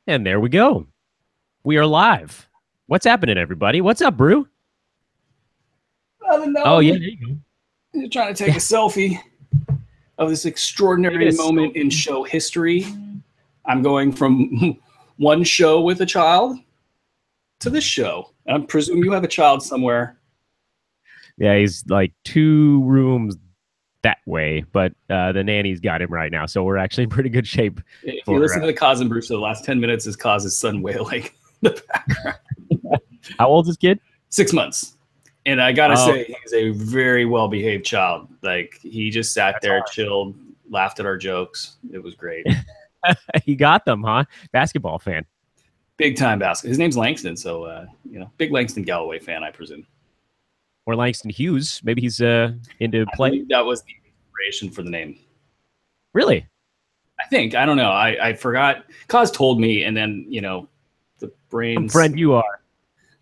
And there we go. We are live. What's happening, everybody? What's up, Brew? Oh, yeah, there you go. You're trying to take a selfie of this extraordinary moment in show history. I'm going from one show with a child to this show. I presume you have a child somewhere. Yeah, he's like 2 rooms that way, but the nanny's got him right now, so we're actually in pretty good shape. If you listen to the Kaz and Bruce for the last 10 minutes, is Kaz's son wailing in the background. How old is this kid? 6 months. And I gotta say, he's a very well-behaved child. Like, he just sat there, chilled, laughed at our jokes. It was great. He got them, huh? Basketball fan. Big time basketball. His name's Langston, so big Langston Galloway fan, I presume. Or Langston Hughes. Maybe he's into play. That was the inspiration for the name. Really? I think. I don't know. I forgot. Kaz told me, and then the brains. Friend, you are.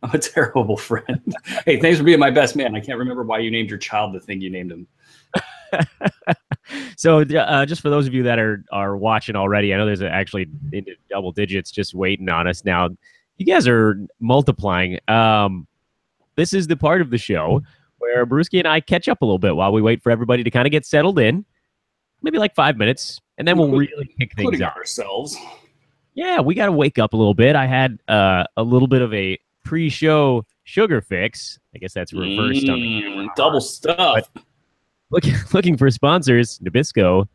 I'm a terrible friend. Hey, thanks for being my best man. I can't remember why you named your child the thing you named him. So just for those of you that are watching already, I know there's actually into double digits just waiting on us now. You guys are multiplying. This is the part of the show where Bruski and I catch up a little bit while we wait for everybody to kind of get settled in. Maybe like 5 minutes, and then we'll really pick things up ourselves. Yeah, we got to wake up a little bit. I had a little bit of a pre-show sugar fix. I guess that's reversed on the camera. Double stuff. Looking for sponsors, Nabisco.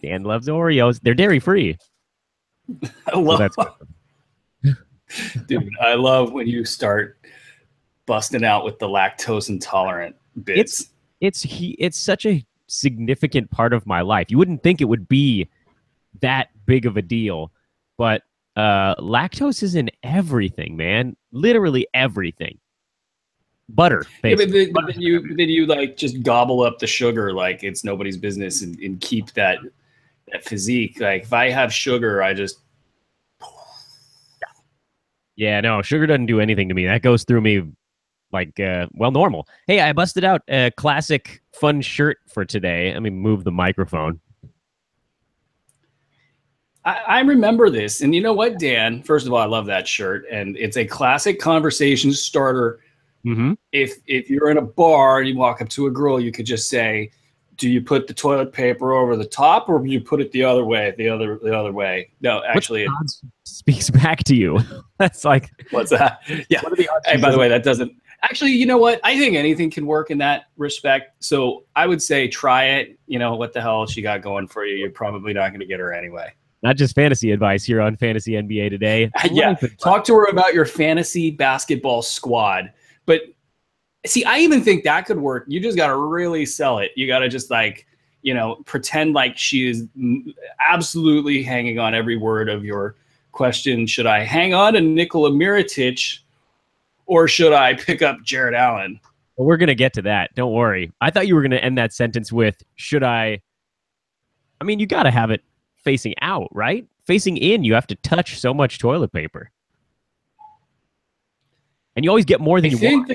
Dan loves Oreos. They're dairy-free. I love Dude, I love when you start busting out with the lactose intolerant bits. It's such a significant part of my life. You wouldn't think it would be that big of a deal, but lactose is in everything, man. Literally everything. Butter. Yeah, but then you like just gobble up the sugar like it's nobody's business and keep that physique. Like if I have sugar, I just. Yeah, no, sugar doesn't do anything to me. That goes through me like, normal. Hey, I busted out a classic fun shirt for today. Let me move the microphone. I remember this. And you know what, Dan? First of all, I love that shirt. And it's a classic conversation starter. Mm-hmm. If you're in a bar and you walk up to a girl, you could just say, do you put the toilet paper over the top or do you put it the other way, the other way? No, actually. It speaks back to you. That's like. What's that? Yeah. Hey, by the way, that doesn't. Actually, you know what? I think anything can work in that respect. So I would say try it. What the hell she got going for you? You're probably not going to get her anyway. Not just fantasy advice here on Fantasy NBA Today. Yeah. Talk to her about your fantasy basketball squad. But see, I even think that could work. You just got to really sell it. You got to just pretend like she is absolutely hanging on every word of your question. Should I hang on to Nikola Mirotic or should I pick up Jared Allen? Well, we're going to get to that. Don't worry. I thought you were going to end that sentence with, should I? I mean, you got to have it facing out, right? Facing in, you have to touch so much toilet paper. And you always get more than you want.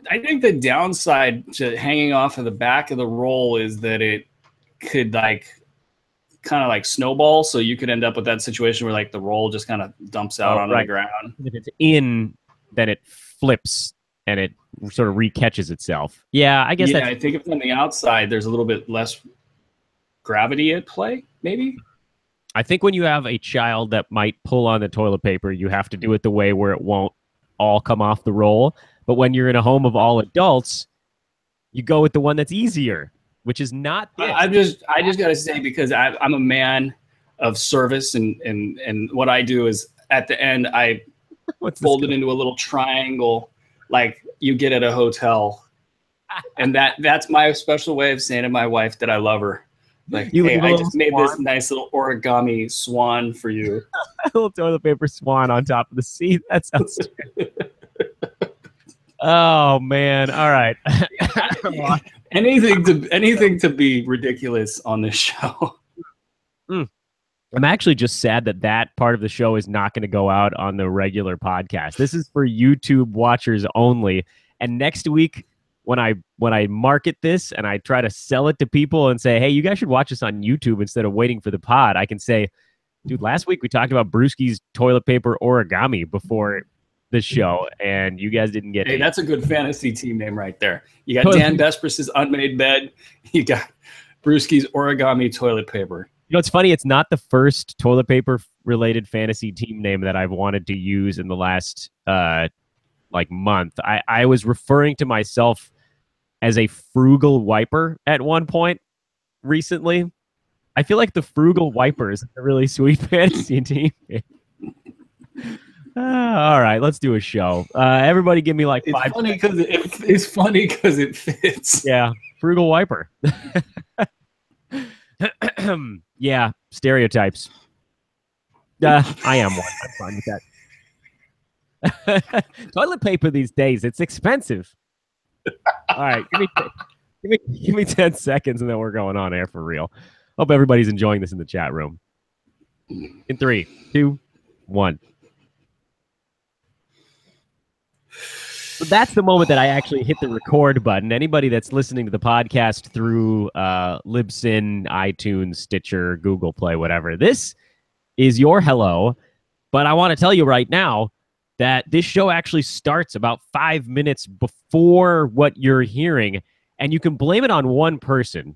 I think the downside to hanging off of the back of the roll is that it could kind of snowball. So you could end up with that situation where the roll just kind of dumps out onto the ground. If it's in, then it flips and it sort of recatches itself. Yeah, I guess. Yeah, I think if on the outside, there's a little bit less gravity at play, maybe. I think when you have a child that might pull on the toilet paper, you have to do it the way where it won't all come off the roll. But when you're in a home of all adults, you go with the one that's easier, which is not this. I just got to say, because I'm a man of service, and what I do is at the end I fold it into a little triangle like you get at a hotel, and that's my special way of saying to my wife that I love her. Like, hey, I just made this nice little origami swan for you. A little toilet paper swan on top of the seat. That sounds Oh man! All right. anything to be ridiculous on this show. I'm actually just sad that part of the show is not going to go out on the regular podcast. This is for YouTube watchers only. And next week, when I market this and I try to sell it to people and say, hey, you guys should watch this on YouTube instead of waiting for the pod, I can say, Dude, last week we talked about Bruski's toilet paper origami before the show, and you guys didn't get Hey, it. that's a good fantasy team name right there. You got Toilet- Dan Besbris' unmade bed. You got Bruski's origami toilet paper. You know, it's funny. It's not the first toilet paper related fantasy team name that I've wanted to use in the last month. I was referring to myself as a frugal wiper at one point recently. I feel like the frugal wiper is a really sweet fantasy team. All right, let's do a show. Everybody give me like 5 seconds. It's funny because it fits. Yeah, frugal wiper. Yeah, stereotypes. I am one. I'm fine with that. Toilet paper these days, it's expensive. All right, give me 10 seconds and then we're going on air for real. Hope everybody's enjoying this in the chat room. In 3, 2, 1. So that's the moment that I actually hit the record button. Anybody that's listening to the podcast through Libsyn, iTunes, Stitcher, Google Play, whatever, this is your hello. But I want to tell you right now that this show actually starts about 5 minutes before what you're hearing, and you can blame it on one person.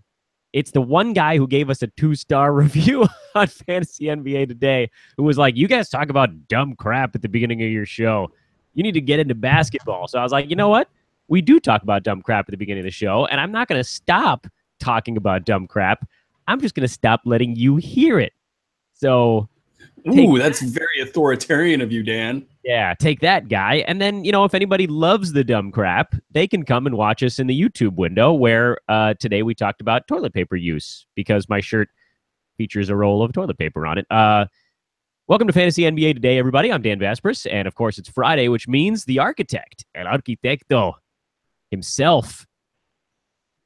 It's the one guy who gave us a 2-star review on Fantasy NBA Today, who was like, you guys talk about dumb crap at the beginning of your show. You need to get into basketball. So I was like, you know what? We do talk about dumb crap at the beginning of the show, and I'm not going to stop talking about dumb crap. I'm just going to stop letting you hear it. So, that's very authoritarian of you, Dan. Yeah, take that, guy. And then, you know, if anybody loves the dumb crap, they can come and watch us in the YouTube window where today we talked about toilet paper use because my shirt features a roll of toilet paper on it. Welcome to Fantasy NBA Today, everybody. I'm Dan Besbris, and of course, it's Friday, which means the architect, el arquitecto himself,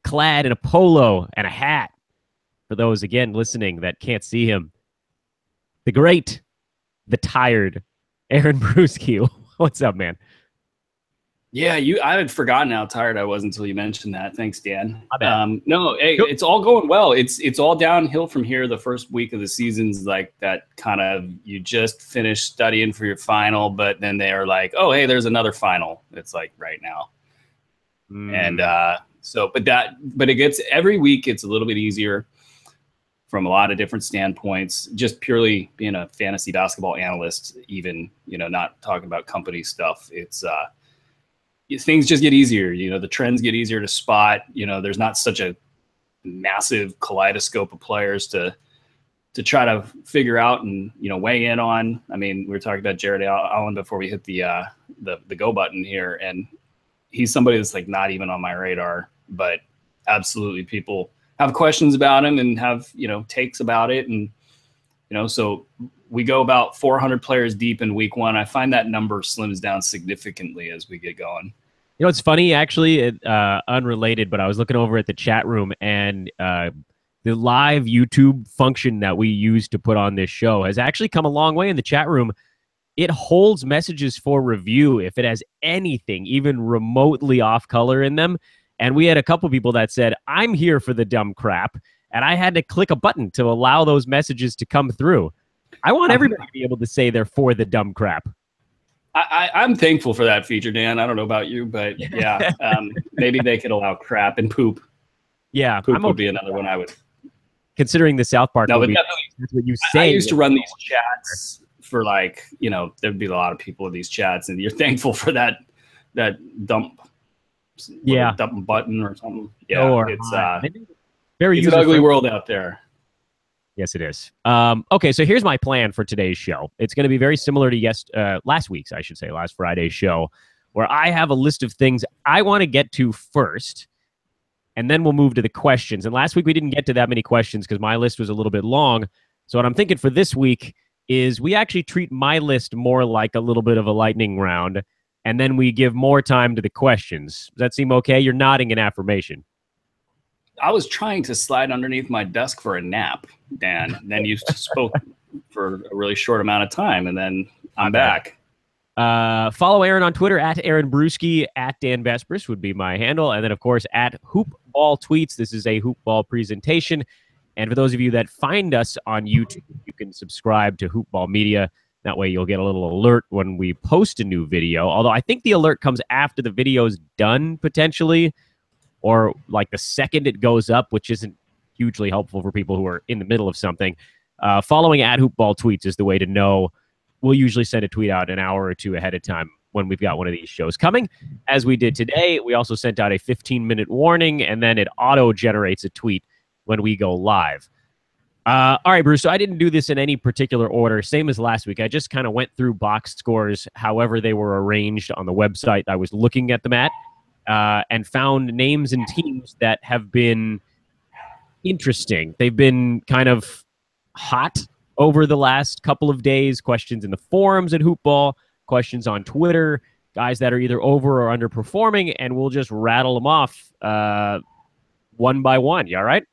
clad in a polo and a hat. For those, again, listening that can't see him, the great, the tired Aaron Bruski. What's up, man? Yeah, I had forgotten how tired I was until you mentioned that. Thanks, Dan. No, hey, it's all going well. It's all downhill from here. The first week of the season's like that kind of, you just finished studying for your final, but then they are like, oh, hey, there's another final. It's like right now. And but it gets, every week it's a little bit easier from a lot of different standpoints, just purely being a fantasy basketball analyst, even, you know, not talking about company stuff. It's, things just get easier. You know, the trends get easier to spot. You know, there's not such a massive kaleidoscope of players to try to figure out and, you know, weigh in on. I mean, we were talking about Jared Allen before we hit the go button here, and he's somebody that's like not even on my radar, but absolutely people have questions about him and have, you know, takes about it. And, you know, so we go about 400 players deep in week 1. I find that number slims down significantly as we get going. You know, it's funny, actually, unrelated, but I was looking over at the chat room, and the live YouTube function that we use to put on this show has actually come a long way in the chat room. It holds messages for review if it has anything, even remotely off color in them. And we had a couple people that said, I'm here for the dumb crap, and I had to click a button to allow those messages to come through. I want everybody to be able to say they're for the dumb crap. I'm thankful for that feature, Dan. I don't know about you, but yeah, maybe they could allow crap and poop. Yeah, poop would be another one I would. Considering the South Park movie, that's what you say. I used to run these chats for, like, you know, there'd be a lot of people in these chats, and you're thankful for that dump, dump button or something. Yeah, or, it's an ugly world out there. Yes, it is. Okay, so here's my plan for today's show. It's going to be very similar to last week's, I should say, last Friday's show, where I have a list of things I want to get to first, and then we'll move to the questions. And last week we didn't get to that many questions because my list was a little bit long. So what I'm thinking for this week is we actually treat my list more like a little bit of a lightning round, and then we give more time to the questions. Does that seem okay? You're nodding in affirmation. I was trying to slide underneath my desk for a nap, Dan. Then you spoke for a really short amount of time, and then I'm back. Follow Aaron on Twitter at Aaron Bruski, at Dan Besbris would be my handle. And then, of course, at Hoopball Tweets. This is a Hoopball presentation. And for those of you that find us on YouTube, you can subscribe to Hoopball Media. That way you'll get a little alert when we post a new video. Although I think the alert comes after the video's done, potentially, or like the second it goes up, which isn't hugely helpful for people who are in the middle of something. Following at Hoopball Tweets is the way to know. We'll usually send a tweet out an hour or two ahead of time when we've got one of these shows coming. As we did today, we also sent out a 15-minute warning, and then it auto-generates a tweet when we go live. All right, Bruce, so I didn't do this in any particular order, same as last week. I just kind of went through box scores however they were arranged on the website I was looking at them at, and found names and teams that have been interesting. They've been kind of hot over the last couple of days. Questions in the forums at Hoopball, questions on Twitter, guys that are either over or underperforming, and we'll just rattle them off one by one. You all right?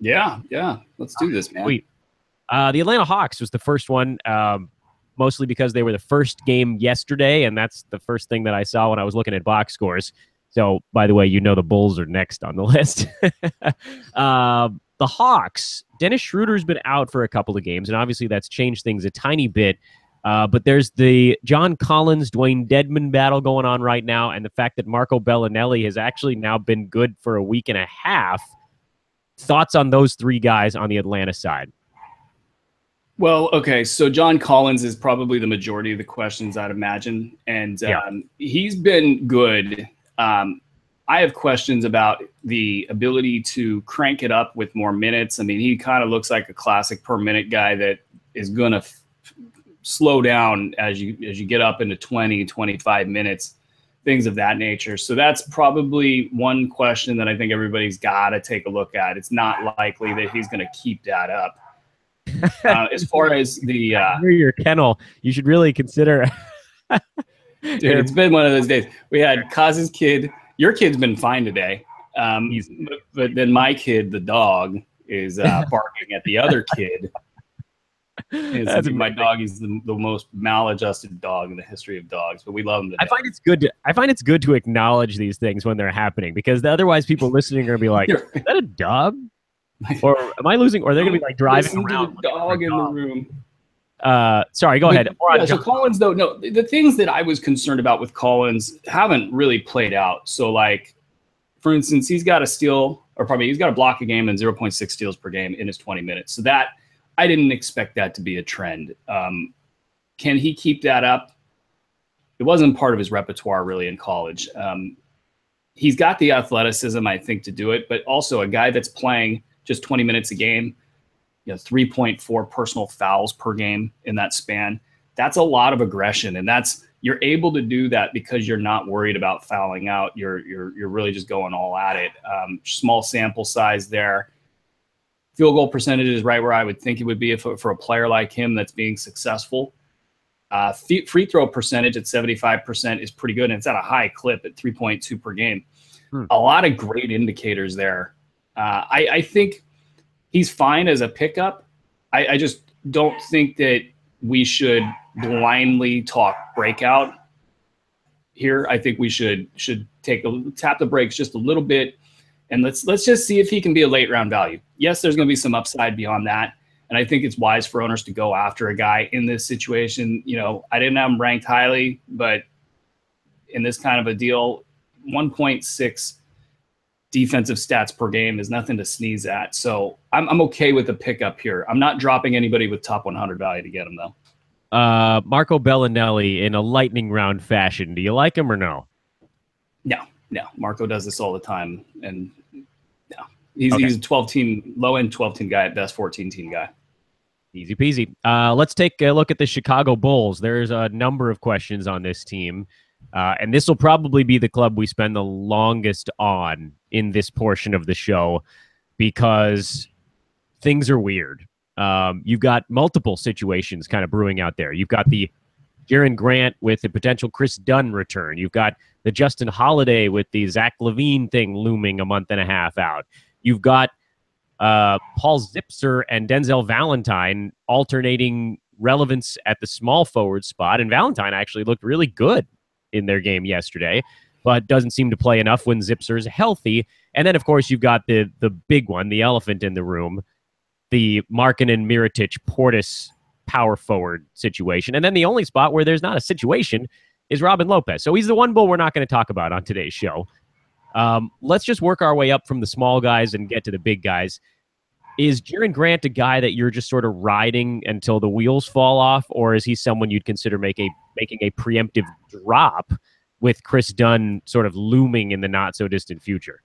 Yeah. Let's do this, man. Sweet. The Atlanta Hawks was the first one, mostly because they were the first game yesterday, and that's the first thing that I saw when I was looking at box scores. So, by the way, you know the Bulls are next on the list. The Hawks, Dennis Schroeder's been out for a couple of games, and obviously that's changed things a tiny bit. But there's the John Collins, Dwayne Dedmon battle going on right now, and the fact that Marco Bellinelli has actually now been good for a week and a half. Thoughts on those three guys on the Atlanta side? Well, okay, so John Collins is probably the majority of the questions, I'd imagine, and he's been good. I have questions about the ability to crank it up with more minutes. I mean, he kind of looks like a classic per minute guy that is going to slow down as you get up into 20, 25 minutes, things of that nature. So that's probably one question that I think everybody's got to take a look at. It's not likely that he's going to keep that up. As far as the your kennel, you should really consider. Dude, it's been one of those days. We had Kaz's kid. Your kid's been fine today. But then my kid, the dog, is barking at the other kid. My dog is the most maladjusted dog in the history of dogs, but we love him. I find it's good to acknowledge these things when they're happening, because otherwise people listening are going to be like, "Is that a dog? Or am I losing?" Or they're going to be like driving around. The dog in the room. Sorry, go ahead. Yeah, so Collins, though, no, the things that I was concerned about with Collins haven't really played out. So, like, for instance, he's got a block a game and 0.6 steals per game in his 20 minutes. So that, I didn't expect that to be a trend. Can he keep that up? It wasn't part of his repertoire really in college. He's got the athleticism, I think, to do it, but also a guy that's playing just 20 minutes a game, 3.4 personal fouls per game in that span. That's a lot of aggression, and you're able to do that because you're not worried about fouling out. You're really just going all at it. Small sample size there. Field goal percentage is right where I would think it would be for a player like him that's being successful. Free throw percentage at 75% is pretty good, and it's at a high clip at 3.2 per game. A lot of great indicators there. I think he's fine as a pickup. I just don't think that we should blindly talk breakout here. I think we should tap the brakes just a little bit, and let's just see if he can be a late round value. Yes, there's going to be some upside beyond that, and I think it's wise for owners to go after a guy in this situation. I didn't have him ranked highly, but in this kind of a deal, 1.6 defensive stats per game is nothing to sneeze at. So I'm okay with the pickup here. I'm not dropping anybody with top 100 value to get him, though. Marco Bellinelli in a lightning round fashion. Do you like him or no? No. Marco does this all the time, and no, he's a 12-team, low-end 12-team guy at best, 14-team guy. Easy peasy. Let's take a look at the Chicago Bulls. There's a number of questions on this team, and this will probably be the club we spend the longest on in this portion of the show because things are weird. You've got multiple situations kind of brewing out there. You've got the Jaren Grant with the potential Chris Dunn return. You've got the Justin Holiday with the Zach LaVine thing looming a month and a half out. You've got Paul Zipser and Denzel Valentine alternating relevance at the small forward spot, and Valentine actually looked really good in their game yesterday, but doesn't seem to play enough when Zipser's healthy. And then, of course, you've got the big one, the elephant in the room, the Markkanen, Mirotic, Portis power forward situation. And then the only spot where there's not a situation is Robin Lopez. So he's the one bull we're not going to talk about on today's show. Let's just work our way up from the small guys and get to the big guys. Is Jerian Grant a guy that you're just sort of riding until the wheels fall off, or is he someone you'd consider making a preemptive drop with Chris Dunn sort of looming in the not so distant future?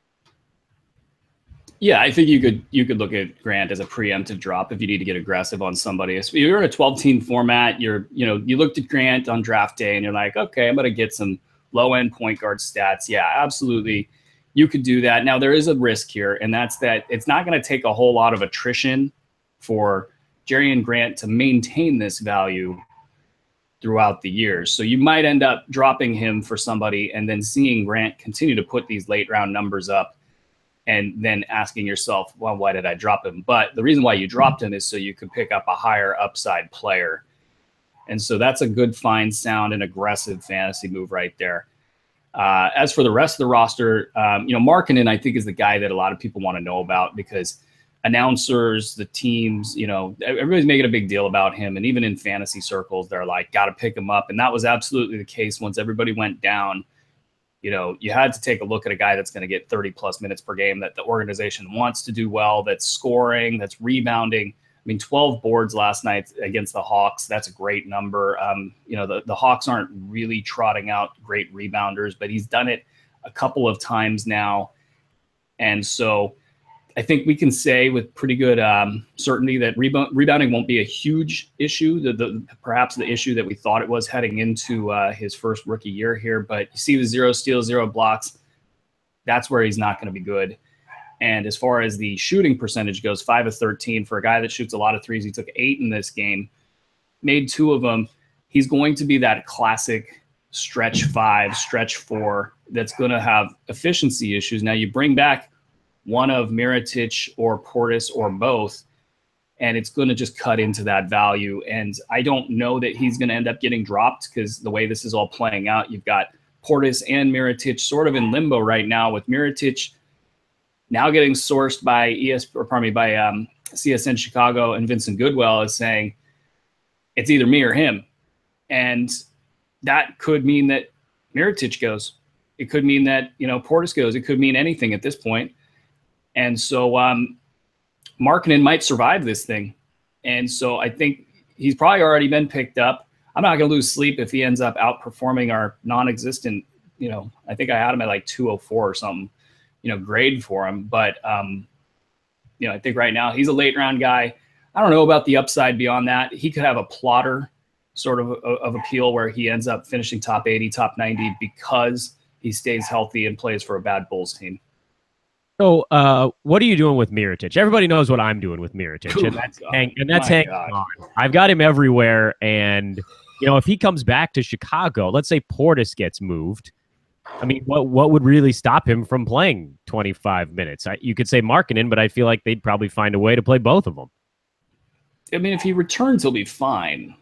Yeah, I think you could look at Grant as a preemptive drop if you need to get aggressive on somebody. If you're in a 12-team format, you looked at Grant on draft day and you're like, okay, I'm going to get some low-end point guard stats. Yeah, absolutely. You could do that. Now, there is a risk here, and that's that it's not going to take a whole lot of attrition for Jerian Grant to maintain this value throughout the years. So you might end up dropping him for somebody and then seeing Grant continue to put these late-round numbers up, and then asking yourself, well, why did I drop him? But the reason why you dropped him is so you could pick up a higher upside player. And so that's a good, fine, sound, and aggressive fantasy move right there. As for the rest of the roster, Markkanen, I think, is the guy that a lot of people want to know about because announcers, the teams, everybody's making a big deal about him. And even in fantasy circles, they're like, got to pick him up. And that was absolutely the case once everybody went down. You had to take a look at a guy that's going to get 30-plus minutes per game, that the organization wants to do well, that's scoring, that's rebounding. I mean, 12 boards last night against the Hawks. That's a great number. The Hawks aren't really trotting out great rebounders, but he's done it a couple of times now. And so I think we can say with pretty good certainty that rebounding won't be a huge issue, perhaps the issue that we thought it was heading into his first rookie year here. But you see the 0 steals, 0 blocks, that's where he's not going to be good. And as far as the shooting percentage goes, 5 of 13 for a guy that shoots a lot of threes. He took 8 in this game, made 2 of them. He's going to be that classic stretch 5, stretch 4 that's going to have efficiency issues. Now you bring back one of Mirotic or Portis or both, and it's going to just cut into that value. And I don't know that he's going to end up getting dropped because the way this is all playing out, you've got Portis and Mirotic sort of in limbo right now, with Mirotic now getting sourced by CSN Chicago, and Vincent Goodwell is saying it's either me or him. And that could mean that Mirotic goes. It could mean that, Portis goes. It could mean anything at this point. And so Markkanen might survive this thing. And so I think he's probably already been picked up. I'm not going to lose sleep if he ends up outperforming our non-existent, I think I had him at like 204 or something, grade for him. But, I think right now he's a late round guy. I don't know about the upside beyond that. He could have a plotter sort of appeal where he ends up finishing top 80, top 90 because he stays healthy and plays for a bad Bulls team. So, what are you doing with Mirotic? Everybody knows what I'm doing with Mirotic, and that's hanging on. I've got him everywhere, and if he comes back to Chicago, let's say Portis gets moved. I mean, what would really stop him from playing 25 minutes? You could say Markkanen, but I feel like they'd probably find a way to play both of them. I mean, if he returns, he'll be fine.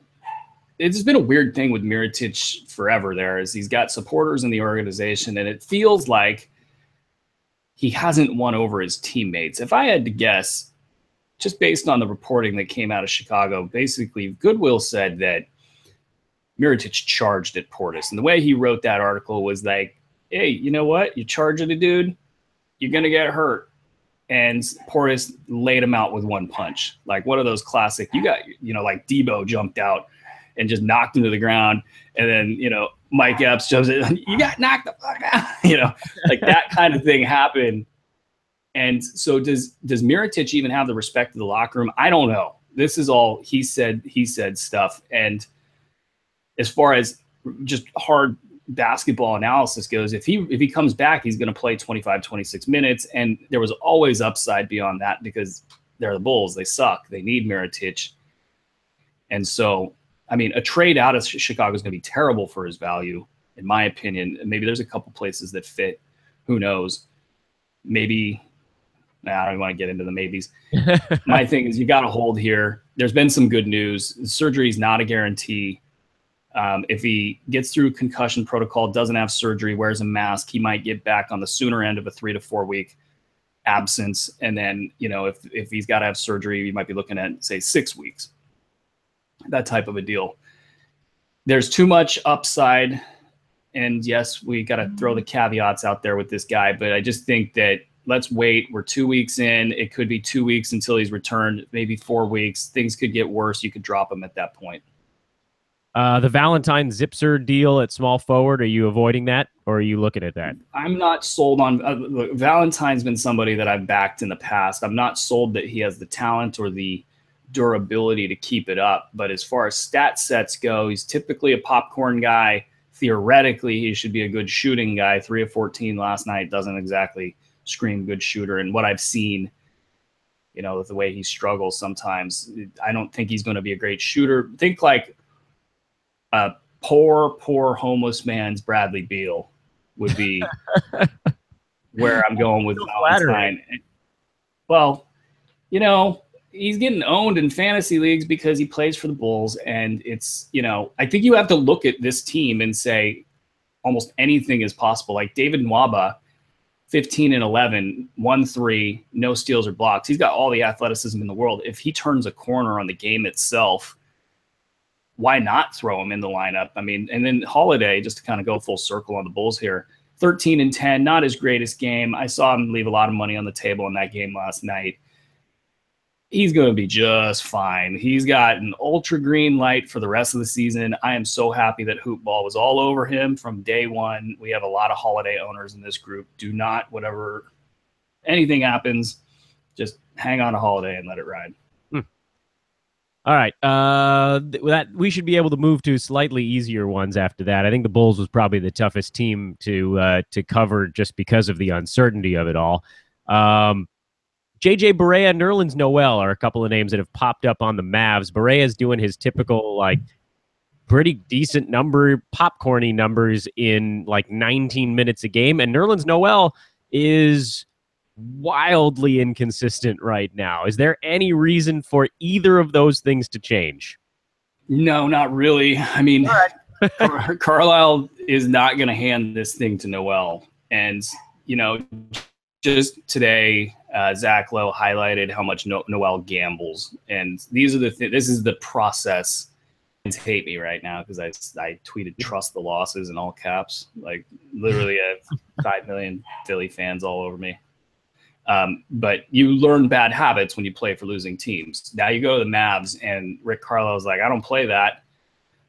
It's been a weird thing with Mirotic forever. He's got supporters in the organization, and it feels like he hasn't won over his teammates. If I had to guess, just based on the reporting that came out of Chicago, basically Goodwill said that Mirotic charged at Portis. And the way he wrote that article was like, hey, you know what? You charge at a dude, you're going to get hurt. And Portis laid him out with one punch. Like one of those classic, like Debo jumped out and just knocked him to the ground. And then, Mike Epps jumps in, you got knocked the fuck out, like that kind of thing happened. And so does Mirotic even have the respect of the locker room? I don't know. This is all he said stuff. And as far as just hard basketball analysis goes, if he comes back, he's going to play 25, 26 minutes. And there was always upside beyond that because they're the Bulls. They suck. They need Mirotic. And so, I mean, a trade out of Chicago is going to be terrible for his value, in my opinion. Maybe there's a couple places that fit. Who knows? Maybe. I don't want to get into the maybes. My thing is you got to hold here. There's been some good news. Surgery is not a guarantee. If he gets through concussion protocol, doesn't have surgery, wears a mask, he might get back on the sooner end of a 3 to 4 week absence. And then, if he's got to have surgery, you might be looking at, say, 6 weeks, that type of a deal. There's too much upside. And yes, we got to throw the caveats out there with this guy, but I just think that let's wait. We're 2 weeks in. It could be 2 weeks until he's returned, maybe 4 weeks. Things could get worse. You could drop him at that point. The Valentine Zipser deal at small forward, are you avoiding that, or are you looking at that? I'm not sold on look, Valentine's been somebody that I've backed in the past. I'm not sold that he has the talent or the durability to keep it up. But as far as stat sets go, he's typically a popcorn guy. Theoretically, he should be a good shooting guy. 3 of 14 last night doesn't exactly scream good shooter. And what I've seen, with the way he struggles sometimes, I don't think he's going to be a great shooter. Think like a poor homeless man's Bradley Beal would be where I'm going with Valentine. Well, he's getting owned in fantasy leagues because he plays for the Bulls. And it's, I think you have to look at this team and say almost anything is possible. Like David Nwaba, 15 and 11, 1-3, no steals or blocks. He's got all the athleticism in the world. If he turns a corner on the game itself, why not throw him in the lineup? I mean, and then Holiday, just to kind of go full circle on the Bulls here, 13 and 10, not his greatest game. I saw him leave a lot of money on the table in that game last night. He's going to be just fine. He's got an ultra green light for the rest of the season. I am so happy that Hoop Ball was all over him from day one. We have a lot of Holiday owners in this group. Do not, whatever, anything happens, just hang on to Holiday and let it ride. All right. That we should be able to move to slightly easier ones after that. I think the Bulls was probably the toughest team to cover just because of the uncertainty of it all. JJ Barea and Nerlens Noel are a couple of names that have popped up on the Mavs. Barea's doing his typical, pretty decent popcorny numbers in 19 minutes a game. And Nerlens Noel is wildly inconsistent right now. Is there any reason for either of those things to change? No, not really. I mean, Carlisle is not going to hand this thing to Noel. And, just today, Zach Lowe highlighted how much Noel gambles. And these are this is the process. Fans hate me right now because I tweeted "trust the losses" in all caps. Literally, I have 5 million Philly fans all over me. But you learn bad habits when you play for losing teams. Now you go to the Mavs, and Rick Carlisle's like, I don't play that.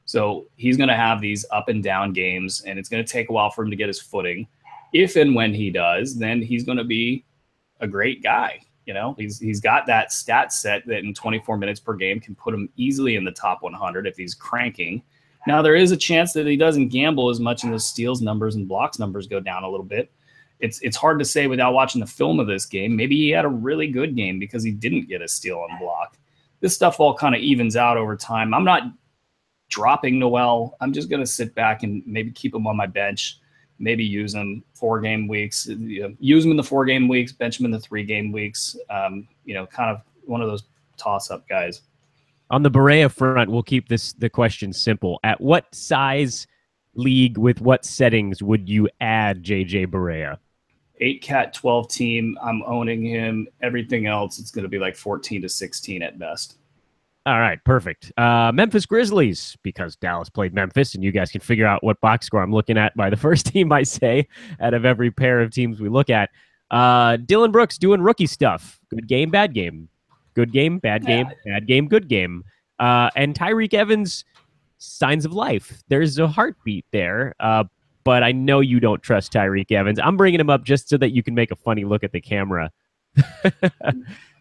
So he's going to have these up and down games, and it's going to take a while for him to get his footing. If and when he does, then he's going to be a great guy. He's got that stat set that in 24 minutes per game can put him easily in the top 100 if he's cranking. Now, there is a chance that he doesn't gamble as much, and those steals numbers and blocks numbers go down a little bit. It's hard to say without watching the film of this game. Maybe he had a really good game because he didn't get a steal and block. This stuff all kind of evens out over time. I'm not dropping Noel. I'm just going to sit back and maybe keep him on my bench, maybe use him 4 game weeks, use him in the 4 game weeks, bench him in the 3 game weeks, kind of one of those toss-up guys. On the Barea front, we'll keep the question simple. At what size league with what settings would you add JJ Barea? 8-cat 12 team. I'm owning him. Everything else, it's going to be 14 to 16 at best. All right, perfect. Memphis Grizzlies, because Dallas played Memphis, and you guys can figure out what box score I'm looking at by the first team I say out of every pair of teams we look at. Dylan Brooks doing rookie stuff. Good game, bad game. Good game, bad game, bad game, good game. And Tyreek Evans, signs of life. There's a heartbeat there, but I know you don't trust Tyreek Evans. I'm bringing him up just so that you can make a funny look at the camera.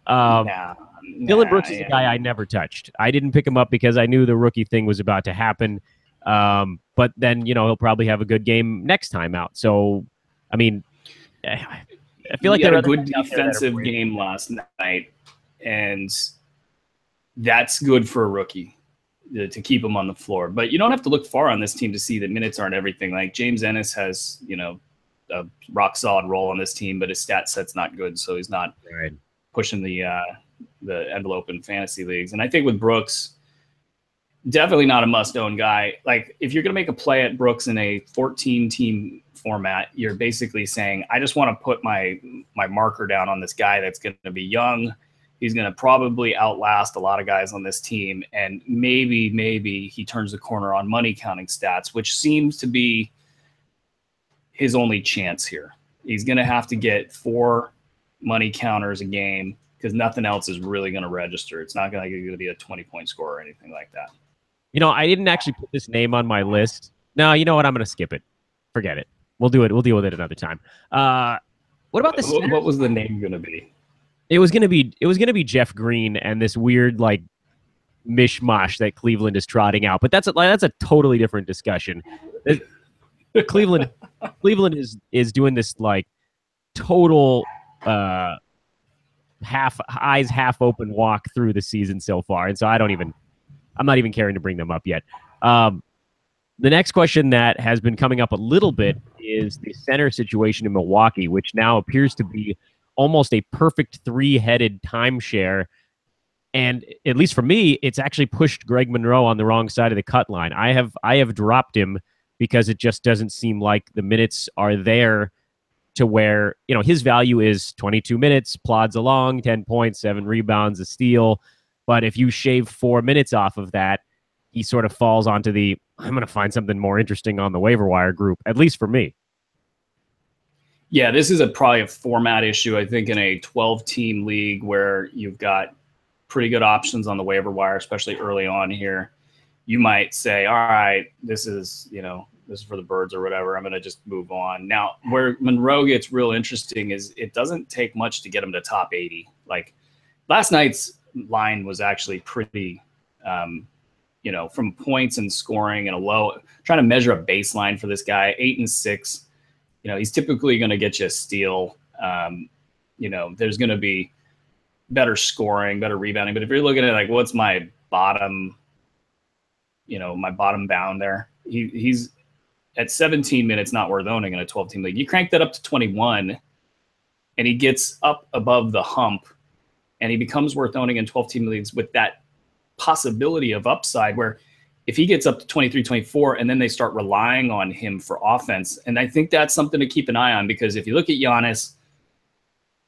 Dylan Brooks is a guy I never touched. I didn't pick him up because I knew the rookie thing was about to happen. But then, he'll probably have a good game next time out. So, I mean, I feel like he had a good defensive game last night, and that's good for a rookie to keep him on the floor. But you don't have to look far on this team to see that minutes aren't everything. Like James Ennis has, a rock solid role on this team, but his stat set's not good, so he's not pushing the envelope in fantasy leagues. And I think with Brooks, definitely not a must-own guy. Like if you're going to make a play at Brooks in a 14-team format, you're basically saying, I just want to put my marker down on this guy that's going to be young. He's going to probably outlast a lot of guys on this team. And maybe he turns the corner on money counting stats, which seems to be his only chance here. He's going to have to get 4 money counters a game because nothing else is really going to register. It's not going to be a 20-point score or anything like that. You know, I didn't actually put this name on my list. No, you know what? I'm going to skip it. Forget it. We'll do it. We'll deal with it another time. What about this? What was the name going to be? It was going to be Jeff Green and this weird like mishmash that Cleveland is trotting out. But that's a totally different discussion. Cleveland is doing this like total half open walk through the season so far, and so I'm not even caring to bring them up yet. The next question that has been coming up a little bit is the center situation in Milwaukee, which now appears to be almost a perfect 3-headed timeshare. And at least for me, it's actually pushed Greg Monroe on the wrong side of the cut line. I have dropped him because it just doesn't seem like the minutes are there to where, you know, his value is 22 minutes, plods along, 10 points, 7 rebounds, a steal. But if you shave 4 minutes off of that, he sort of falls onto the, I'm going to find something more interesting on the waiver wire group, at least for me. Yeah, this is probably a format issue. I think in a 12-team league where you've got pretty good options on the waiver wire, especially early on here, you might say, all right, this is for the birds or whatever. I'm going to just move on. Now, where Monroe gets real interesting is it doesn't take much to get him to top 80. Like last night's line was actually pretty, from points and scoring and trying to measure a baseline for this guy, 8 and 6. He's typically going to get you a steal. There's going to be better scoring, better rebounding. But if you're looking at like, what's my bottom bound there, he's at 17 minutes, not worth owning in a 12-team league. You crank that up to 21 and he gets up above the hump and he becomes worth owning in 12-team leagues with that possibility of upside where if he gets up to 23, 24, and then they start relying on him for offense. And I think that's something to keep an eye on, because if you look at Giannis,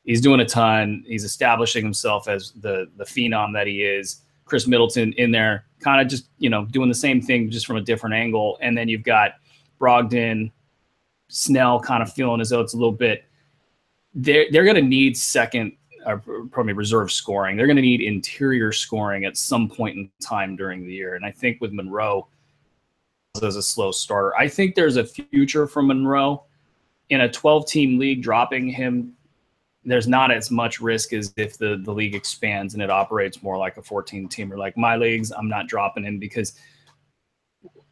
he's doing a ton. He's establishing himself as the phenom that he is. Chris Middleton in there kind of just, doing the same thing, just from a different angle. And then you've got Brogdon, Snell kind of feeling as though it's a little bit, they're going to need reserve scoring. They're going to need interior scoring at some point in time during the year. And I think with Monroe as a slow starter, I think there's a future for Monroe in a 12-team league. Dropping him, there's not as much risk as if the league expands and it operates more like a 14-teamer. Like my leagues, I'm not dropping him because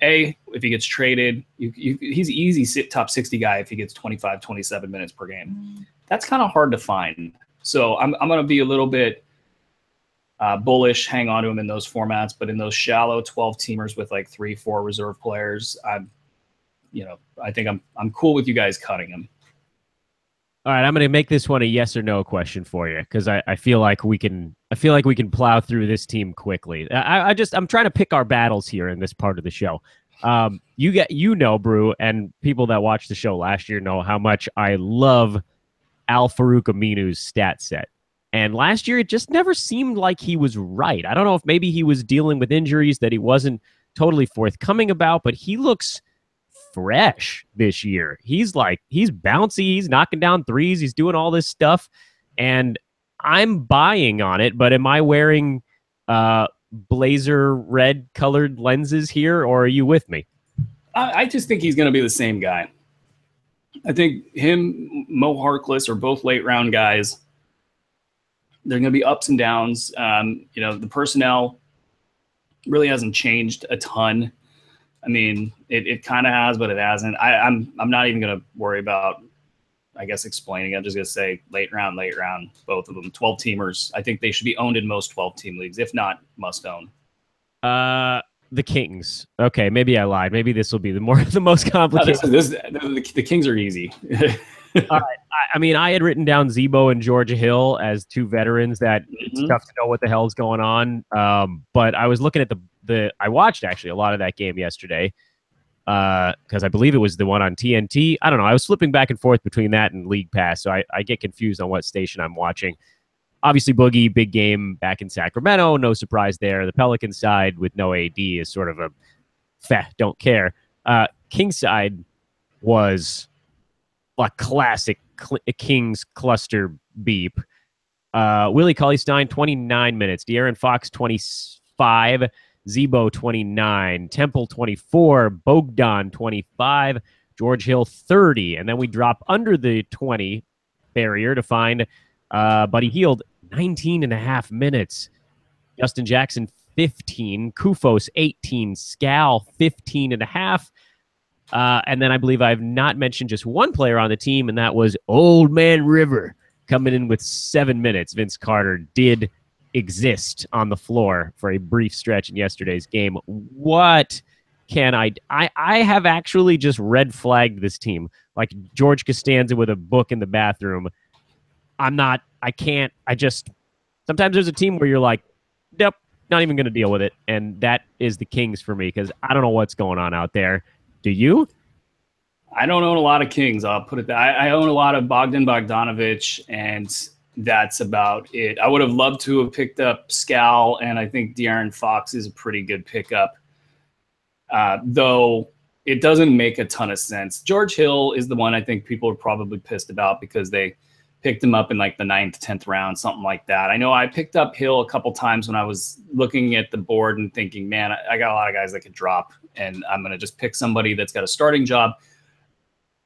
if he gets traded, he's easy top 60 guy if he gets 25, 27 minutes per game. That's kind of hard to find. So I'm going to be a little bit bullish, hang on to him in those formats, but in those shallow 12-teamers with like 3-4 reserve players, I think I'm cool with you guys cutting him. All right, I'm going to make this one a yes or no question for you, because I feel like we can plow through this team quickly. I'm trying to pick our battles here in this part of the show. Brew, and people that watched the show last year know how much I love Al-Farouq Aminu's stat set. And last year, it just never seemed like he was right. I don't know if maybe he was dealing with injuries that he wasn't totally forthcoming about, but he looks fresh this year. He's bouncy, he's knocking down threes, he's doing all this stuff, and I'm buying on it. But am I wearing blazer red colored lenses here, or are you with me? I just think he's going to be the same guy. I think him, Mo Harkless are both late round guys. They're going to be ups and downs. The personnel really hasn't changed a ton. I mean, it kind of has, but it hasn't. I'm not even going to worry about, I guess, explaining. I'm just going to say late round, both of them. 12-teamers. I think they should be owned in most 12-team leagues, if not must own. The Kings. Okay, maybe I lied. Maybe this will be the most complicated. No, the Kings are easy. All right. I had written down Zebo and Georgia Hill as two veterans that it's tough to know what the hell's going on. But I was looking at I watched actually a lot of that game yesterday. because I believe it was the one on TNT. I don't know. I was flipping back and forth between that and League Pass, so I get confused on what station I'm watching. Obviously, Boogie, big game back in Sacramento. No surprise there. The Pelicans side with no AD is sort of a don't care. Kings side was a classic Kings cluster beep. Willie Cauley-Stein, 29 minutes. De'Aaron Fox, 25. Zebo, 29. Temple, 24. Bogdan, 25. George Hill, 30. And then we drop under the 20 barrier to find Buddy Hield, 19 and a half minutes. Justin Jackson, 15. Kufos, 18. Scal, 15 and a half. And then I believe I've not mentioned just one player on the team, and that was Old Man River coming in with 7 minutes. Vince Carter did exist on the floor for a brief stretch in yesterday's game. What can I have actually just red flagged this team like George Costanza with a book in the bathroom. Sometimes there's a team where you're like, nope, not even going to deal with it. And that is the Kings for me, because I don't know what's going on out there. Do you? I don't own a lot of Kings. I'll put it that I own a lot of Bogdanovich, and that's about it. I would have loved to have picked up Scal, and I think De'Aaron Fox is a pretty good pickup, though it doesn't make a ton of sense. George Hill is the one I think people are probably pissed about because they picked him up in like the 9th, 10th round, something like that. I know I picked up Hill a couple times when I was looking at the board and thinking, man, I got a lot of guys that could drop, and I'm going to just pick somebody that's got a starting job,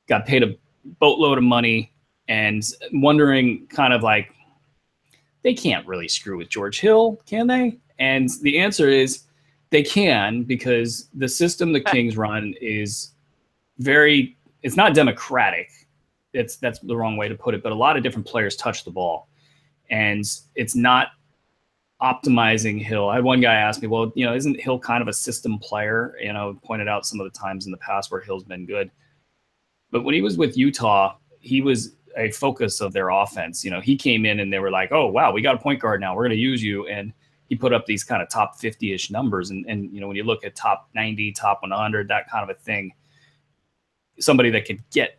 got paid a boatload of money, and wondering kind of like, they can't really screw with George Hill, can they? And the answer is they can, because the system the Kings run is it's not democratic. That's the wrong way to put it, but a lot of different players touch the ball, and it's not optimizing Hill. I had one guy ask me, well, isn't Hill kind of a system player? Pointed out some of the times in the past where Hill's been good. But when he was with Utah, he was a focus of their offense. He came in and they were like, oh, wow, we got a point guard now. We're going to use you. And he put up these kind of top 50-ish numbers. And when you look at top 90, top 100, that kind of a thing, somebody that could get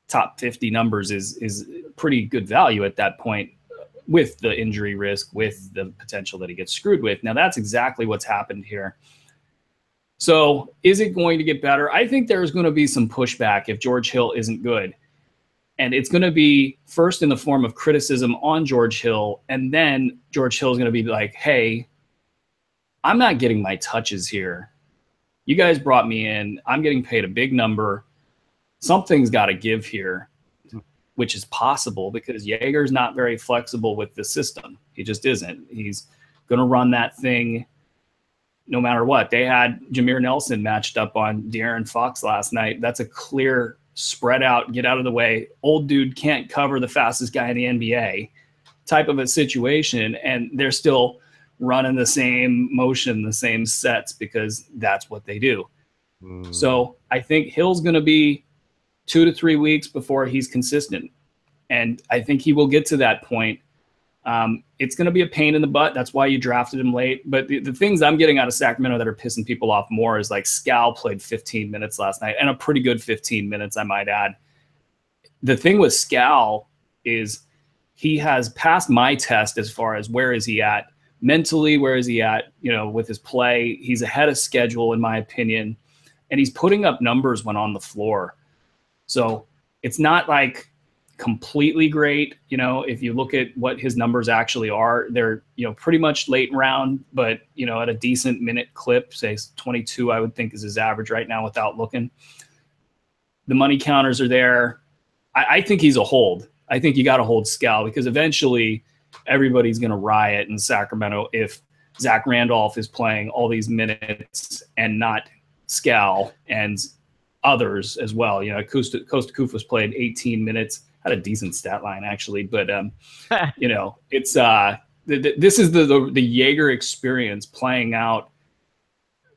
top 50 numbers is pretty good value at that point, with the injury risk, with the potential that he gets screwed with. Now, that's exactly what's happened here. So is it going to get better? I think there's going to be some pushback if George Hill isn't good. And it's going to be first in the form of criticism on George Hill. And then George Hill is going to be like, hey, I'm not getting my touches here. You guys brought me in. I'm getting paid a big number. Something's got to give here, which is possible because Jaeger's not very flexible with the system. He just isn't. He's going to run that thing no matter what. They had Jameer Nelson matched up on De'Aaron Fox last night. That's a clear spread out, get out of the way. Old dude can't cover the fastest guy in the NBA type of a situation. And they're still running the same motion, the same sets, because that's what they do. So I think Hill's going to be 2 to 3 weeks before he's consistent. And I think he will get to that point. It's going to be a pain in the butt. That's why you drafted him late. But the things I'm getting out of Sacramento that are pissing people off more is like Scal played 15 minutes last night, and a pretty good 15 minutes, I might add. The thing with Scal is he has passed my test as far as where is he at mentally, where is he at, with his play. He's ahead of schedule, in my opinion, and he's putting up numbers when on the floor. So it's not like completely great. If you look at what his numbers actually are, they're, pretty much late round, but, at a decent minute clip, say 22, I would think is his average right now without looking. The money counters are there. I think he's a hold. I think you got to hold Scal, because eventually everybody's going to riot in Sacramento if Zach Randolph is playing all these minutes and not Scal and others as well. Kosta Koufos played 18 minutes, had a decent stat line actually, but it's this is the Jaeger experience playing out.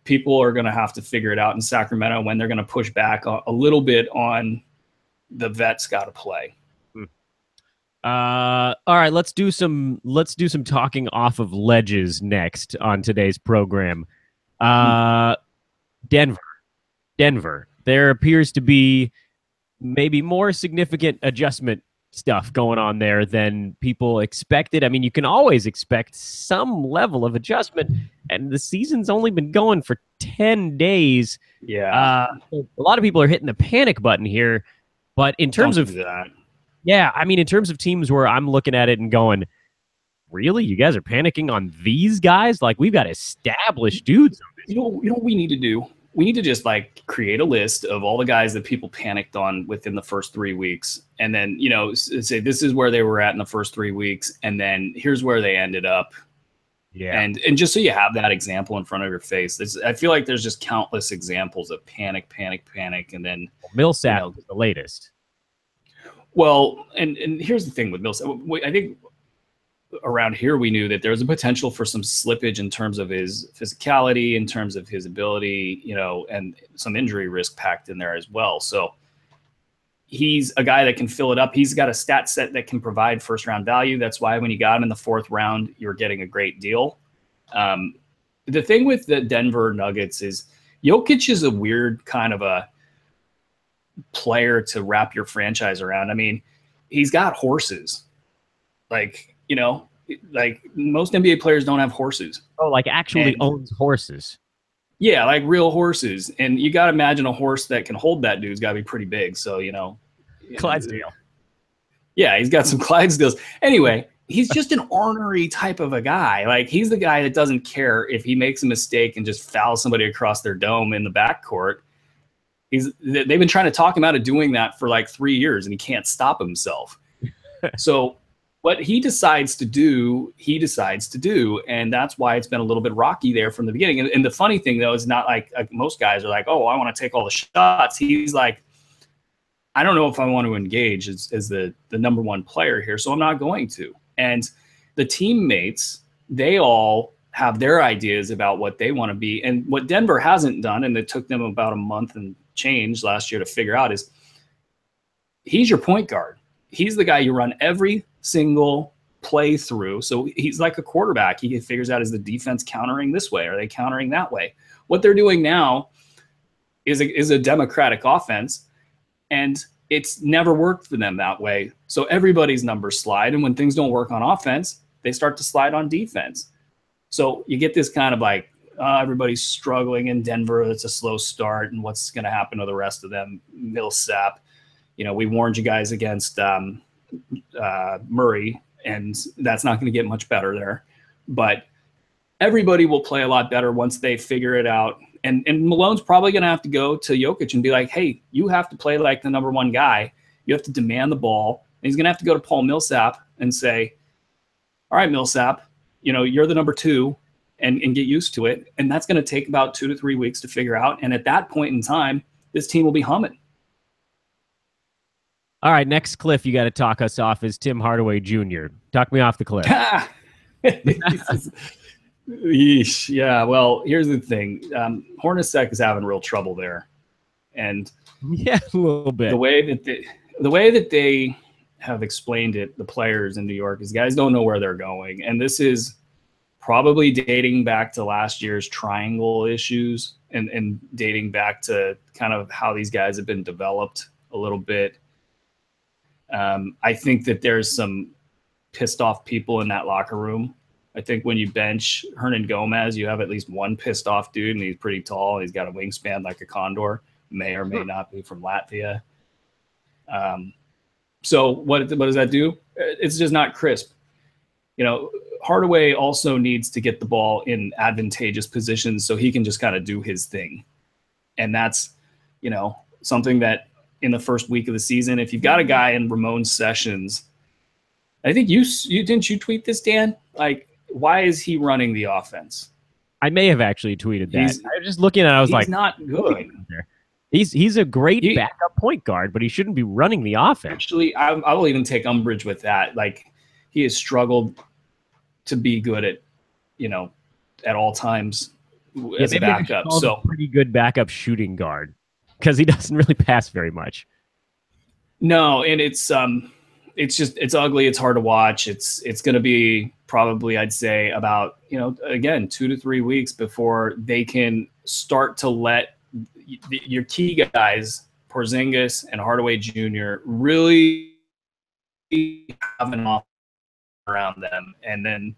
People are going to have to figure it out in Sacramento when they're going to push back a little bit on the vets got to play. All right, let's do some talking off of ledges next on today's program. Denver Denver. There appears to be maybe more significant adjustment stuff going on there than people expected. I mean, you can always expect some level of adjustment, and the season's only been going for 10 days. Yeah. A lot of people are hitting the panic button here, but in terms Don't of do that. yeah, I mean, in terms of teams where I'm looking at it and going, really, you guys are panicking on these guys? Like, we've got established dudes. You know what we need to do? We need to just like create a list of all the guys that people panicked on within the first 3 weeks. And then, say this is where they were at in the first 3 weeks. And then here's where they ended up. Yeah. And just so you have that example in front of your face, I feel like there's just countless examples of panic. And then Millsap is the latest. Well, and here's the thing with Millsap. I think around here we knew that there was a potential for some slippage in terms of his physicality, in terms of his ability, and some injury risk packed in there as well. So he's a guy that can fill it up. He's got a stat set that can provide first round value. That's why when you got him in the 4th round, you're getting a great deal. The thing with the Denver Nuggets is Jokic is a weird kind of a player to wrap your franchise around. I mean, he's got horses. Like most NBA players don't have horses. Oh, like actually owns horses. Yeah, like real horses. And you got to imagine a horse that can hold that dude's got to be pretty big. So, Clydesdale. Yeah, he's got some Clydesdales. Anyway, he's just an ornery type of a guy. Like, he's the guy that doesn't care if he makes a mistake and just fouls somebody across their dome in the backcourt. They've been trying to talk him out of doing that for like 3 years, and he can't stop himself. So what he decides to do, and that's why it's been a little bit rocky there from the beginning. And the funny thing, though, is not like most guys are like, oh, I want to take all the shots. He's like, I don't know if I want to engage as the number one player here, so I'm not going to. And the teammates, they all have their ideas about what they want to be. And what Denver hasn't done, and it took them about a month and change last year to figure out, is he's your point guard. He's the guy you run every single play through. So he's like a quarterback. He figures out, is the defense countering this way? Are they countering that way? What they're doing now is a democratic offense, and it's never worked for them that way. So everybody's numbers slide, and when things don't work on offense, they start to slide on defense. So you get this kind of like, everybody's struggling in Denver. It's a slow start, and what's going to happen to the rest of them? Millsap. We warned you guys against Murray, and that's not going to get much better there. But everybody will play a lot better once they figure it out. And Malone's probably going to have to go to Jokic and be like, hey, you have to play like the number one guy. You have to demand the ball. And he's going to have to go to Paul Millsap and say, all right, Millsap, you're the number 2, and get used to it. And that's going to take about 2 to 3 weeks to figure out. And at that point in time, this team will be humming. All right, next cliff you got to talk us off is Tim Hardaway Jr. Talk me off the cliff. Yeesh. Yeah, well, here's the thing. Hornacek is having real trouble there. And yeah, a little bit. The way that they have explained it, the players in New York, is guys don't know where they're going. And this is probably dating back to last year's triangle issues and dating back to kind of how these guys have been developed a little bit. I think that there's some pissed off people in that locker room. I think when you bench Hernan Gomez, you have at least one pissed off dude, and he's pretty tall. He's got a wingspan like a condor, may or may not be from Latvia. So what does that do? It's just not crisp. Hardaway also needs to get the ball in advantageous positions so he can just kind of do his thing. And that's, something that in the first week of the season, if you've got a guy in Ramon Sessions, I think you didn't you tweet this, Dan? Like, why is he running the offense? I may have actually tweeted that. I was just looking at it, I was like, he's not good. He's a great backup point guard, but he shouldn't be running the offense. Actually, I will even take umbrage with that. Like, he has struggled to be good at all times as a backup. So a pretty good backup shooting guard, because he doesn't really pass very much. No, and it's ugly. It's hard to watch. It's going to be probably, I'd say, about, again, 2 to 3 weeks before they can start to let, your key guys, Porzingis and Hardaway Jr., really have an off around them, and then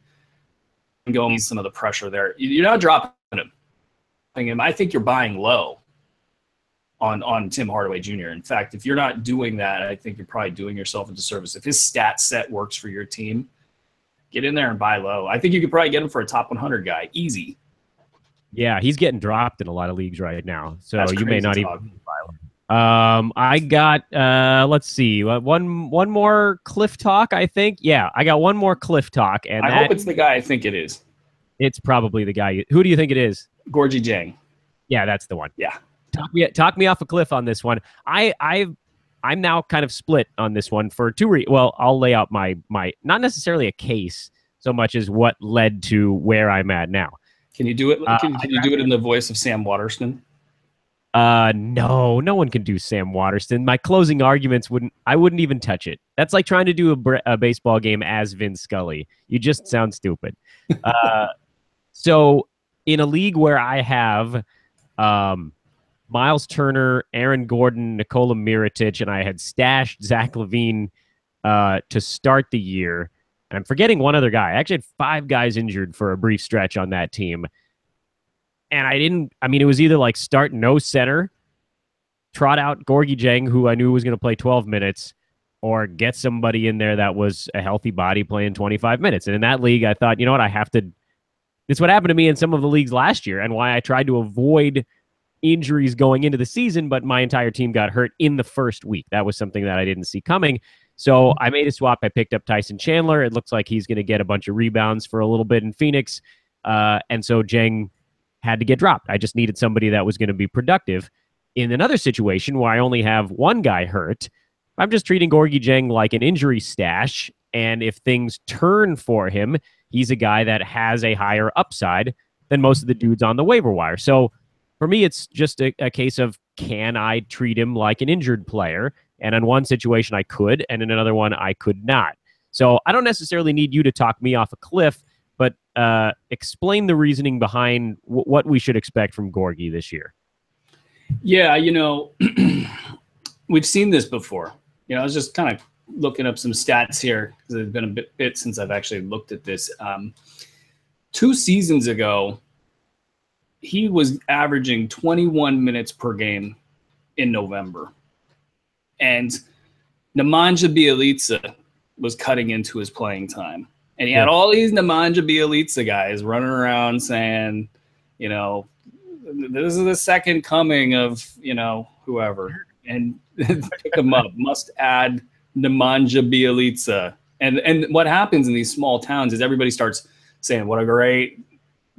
going some of the pressure there. You're not dropping him. I think you're buying low on Tim Hardaway Jr. In fact, if you're not doing that, I think you're probably doing yourself a disservice. If his stat set works for your team, get in there and buy low. I think you could probably get him for a top 100 guy. Easy. Yeah, he's getting dropped in a lot of leagues right now. So That's you may not talk. even buy low. I got, let's see, one more Cliff talk, I think. Yeah, I got one more Cliff talk. And I hope it's the guy I think it is. It's probably the guy. Who do you think it is? Gorgie Jang. Yeah, that's the one. Yeah. Talk me off a cliff on this one. I'm now kind of split on this one for two reasons. Well, I'll lay out my not necessarily a case so much as what led to where I'm at now. Can you do it? Can you do it in the voice of Sam Waterston? No one can do Sam Waterston. My closing arguments I wouldn't even touch it. That's like trying to do a baseball game as Vin Scully. You just sound stupid. So in a league where I have Miles Turner, Aaron Gordon, Nikola Mirotic, and I had stashed Zach LaVine to start the year. And I'm forgetting one other guy. I actually had 5 guys injured for a brief stretch on that team. And it was either like start no center, trot out Gorgie Jang, who I knew was going to play 12 minutes, or get somebody in there that was a healthy body playing 25 minutes. And in that league, I thought, you know what, it's what happened to me in some of the leagues last year and why I tried to avoid injuries going into the season, but my entire team got hurt in the first week. That was something that I didn't see coming. So I made a swap. I picked up Tyson Chandler. It looks like he's going to get a bunch of rebounds for a little bit in Phoenix. And so Jang had to get dropped. I just needed somebody that was going to be productive. In another situation where I only have one guy hurt, I'm just treating Gorgie Jang like an injury stash. And if things turn for him, he's a guy that has a higher upside than most of the dudes on the waiver wire. So for me, it's just a case of, can I treat him like an injured player? And in one situation, I could, and in another one, I could not. So I don't necessarily need you to talk me off a cliff, but explain the reasoning behind what we should expect from Gorgie this year. Yeah, we've seen this before. I was just kind of looking up some stats here because it's been a bit since I've actually looked at this. 2 seasons ago, he was averaging 21 minutes per game in November. And Nemanja Bjelica was cutting into his playing time. And he had all these Nemanja Bjelica guys running around saying, this is the second coming of, whoever. And pick him up. Must add Nemanja Bjelica. And what happens in these small towns is everybody starts saying what a great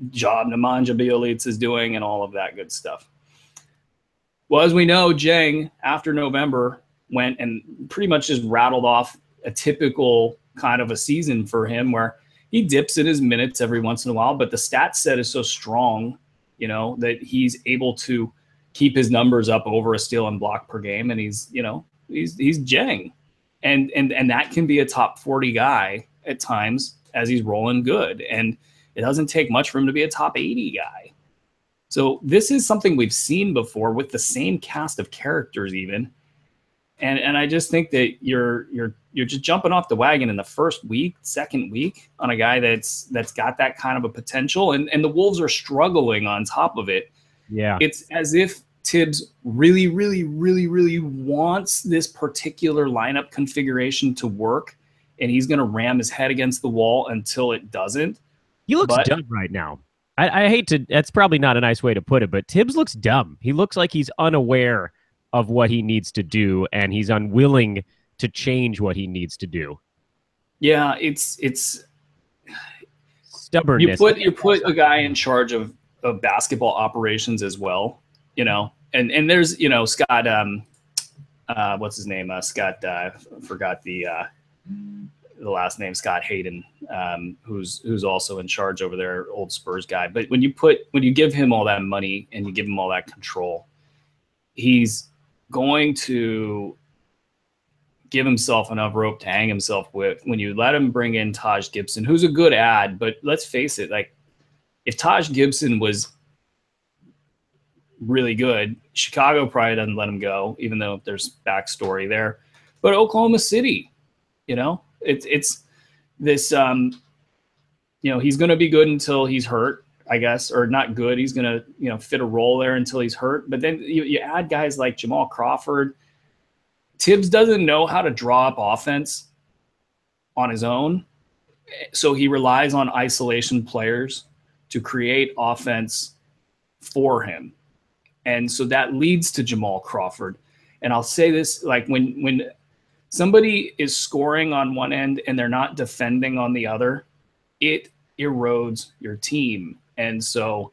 job Nemanja Bjelica is doing and all of that good stuff. Well, as we know, Jang, after November, went and pretty much just rattled off a typical kind of a season for him where he dips in his minutes every once in a while, but the stat set is so strong, that he's able to keep his numbers up over a steal and block per game. And he's Jang. And that can be a top 40 guy at times as he's rolling good. And it doesn't take much for him to be a top 80 guy. So this is something we've seen before with the same cast of characters even. And I just think that you're just jumping off the wagon in the first week, second week on a guy that's got that kind of a potential. And the Wolves are struggling on top of it. Yeah. It's as if Tibbs really, really, really, really wants this particular lineup configuration to work, and he's going to ram his head against the wall until it doesn't. He looks dumb right now. I hate to, that's probably not a nice way to put it, but Tibbs looks dumb. He looks like he's unaware of what he needs to do, and he's unwilling to change what he needs to do. Yeah, it's stubbornness. You put a guy in charge of basketball operations as well, and there's, Scott, what's his name? Scott, forgot the last name, Scott Hayden, who's also in charge over there, old Spurs guy. But when you give him all that money and you give him all that control, he's going to give himself enough rope to hang himself with. When you let him bring in Taj Gibson, who's a good ad, but let's face it, like if Taj Gibson was really good. Chicago probably doesn't let him go, even though there's backstory there. But Oklahoma City, it's this. He's going to be good until he's hurt, I guess, or not good. He's going to fit a role there until he's hurt. But then you add guys like Jamal Crawford. Tibbs doesn't know how to draw up offense on his own, so he relies on isolation players to create offense for him. And so that leads to Jamal Crawford. And I'll say this, like when somebody is scoring on one end and they're not defending on the other, it erodes your team. And so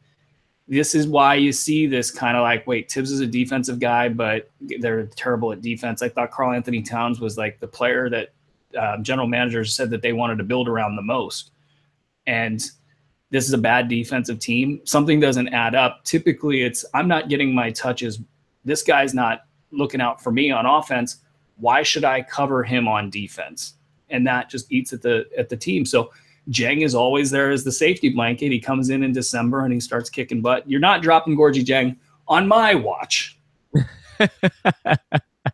this is why you see this kind of like, wait, Tibbs is a defensive guy, but they're terrible at defense. I thought Karl Anthony Towns was like the player that general managers said that they wanted to build around the most. And this is a bad defensive team. Something doesn't add up. Typically it's, I'm not getting my touches. This guy's not looking out for me on offense. Why should I cover him on defense? And that just eats at the team. So Dieng is always there as the safety blanket. He comes in December and he starts kicking butt. You're not dropping Gorgie Dieng on my watch.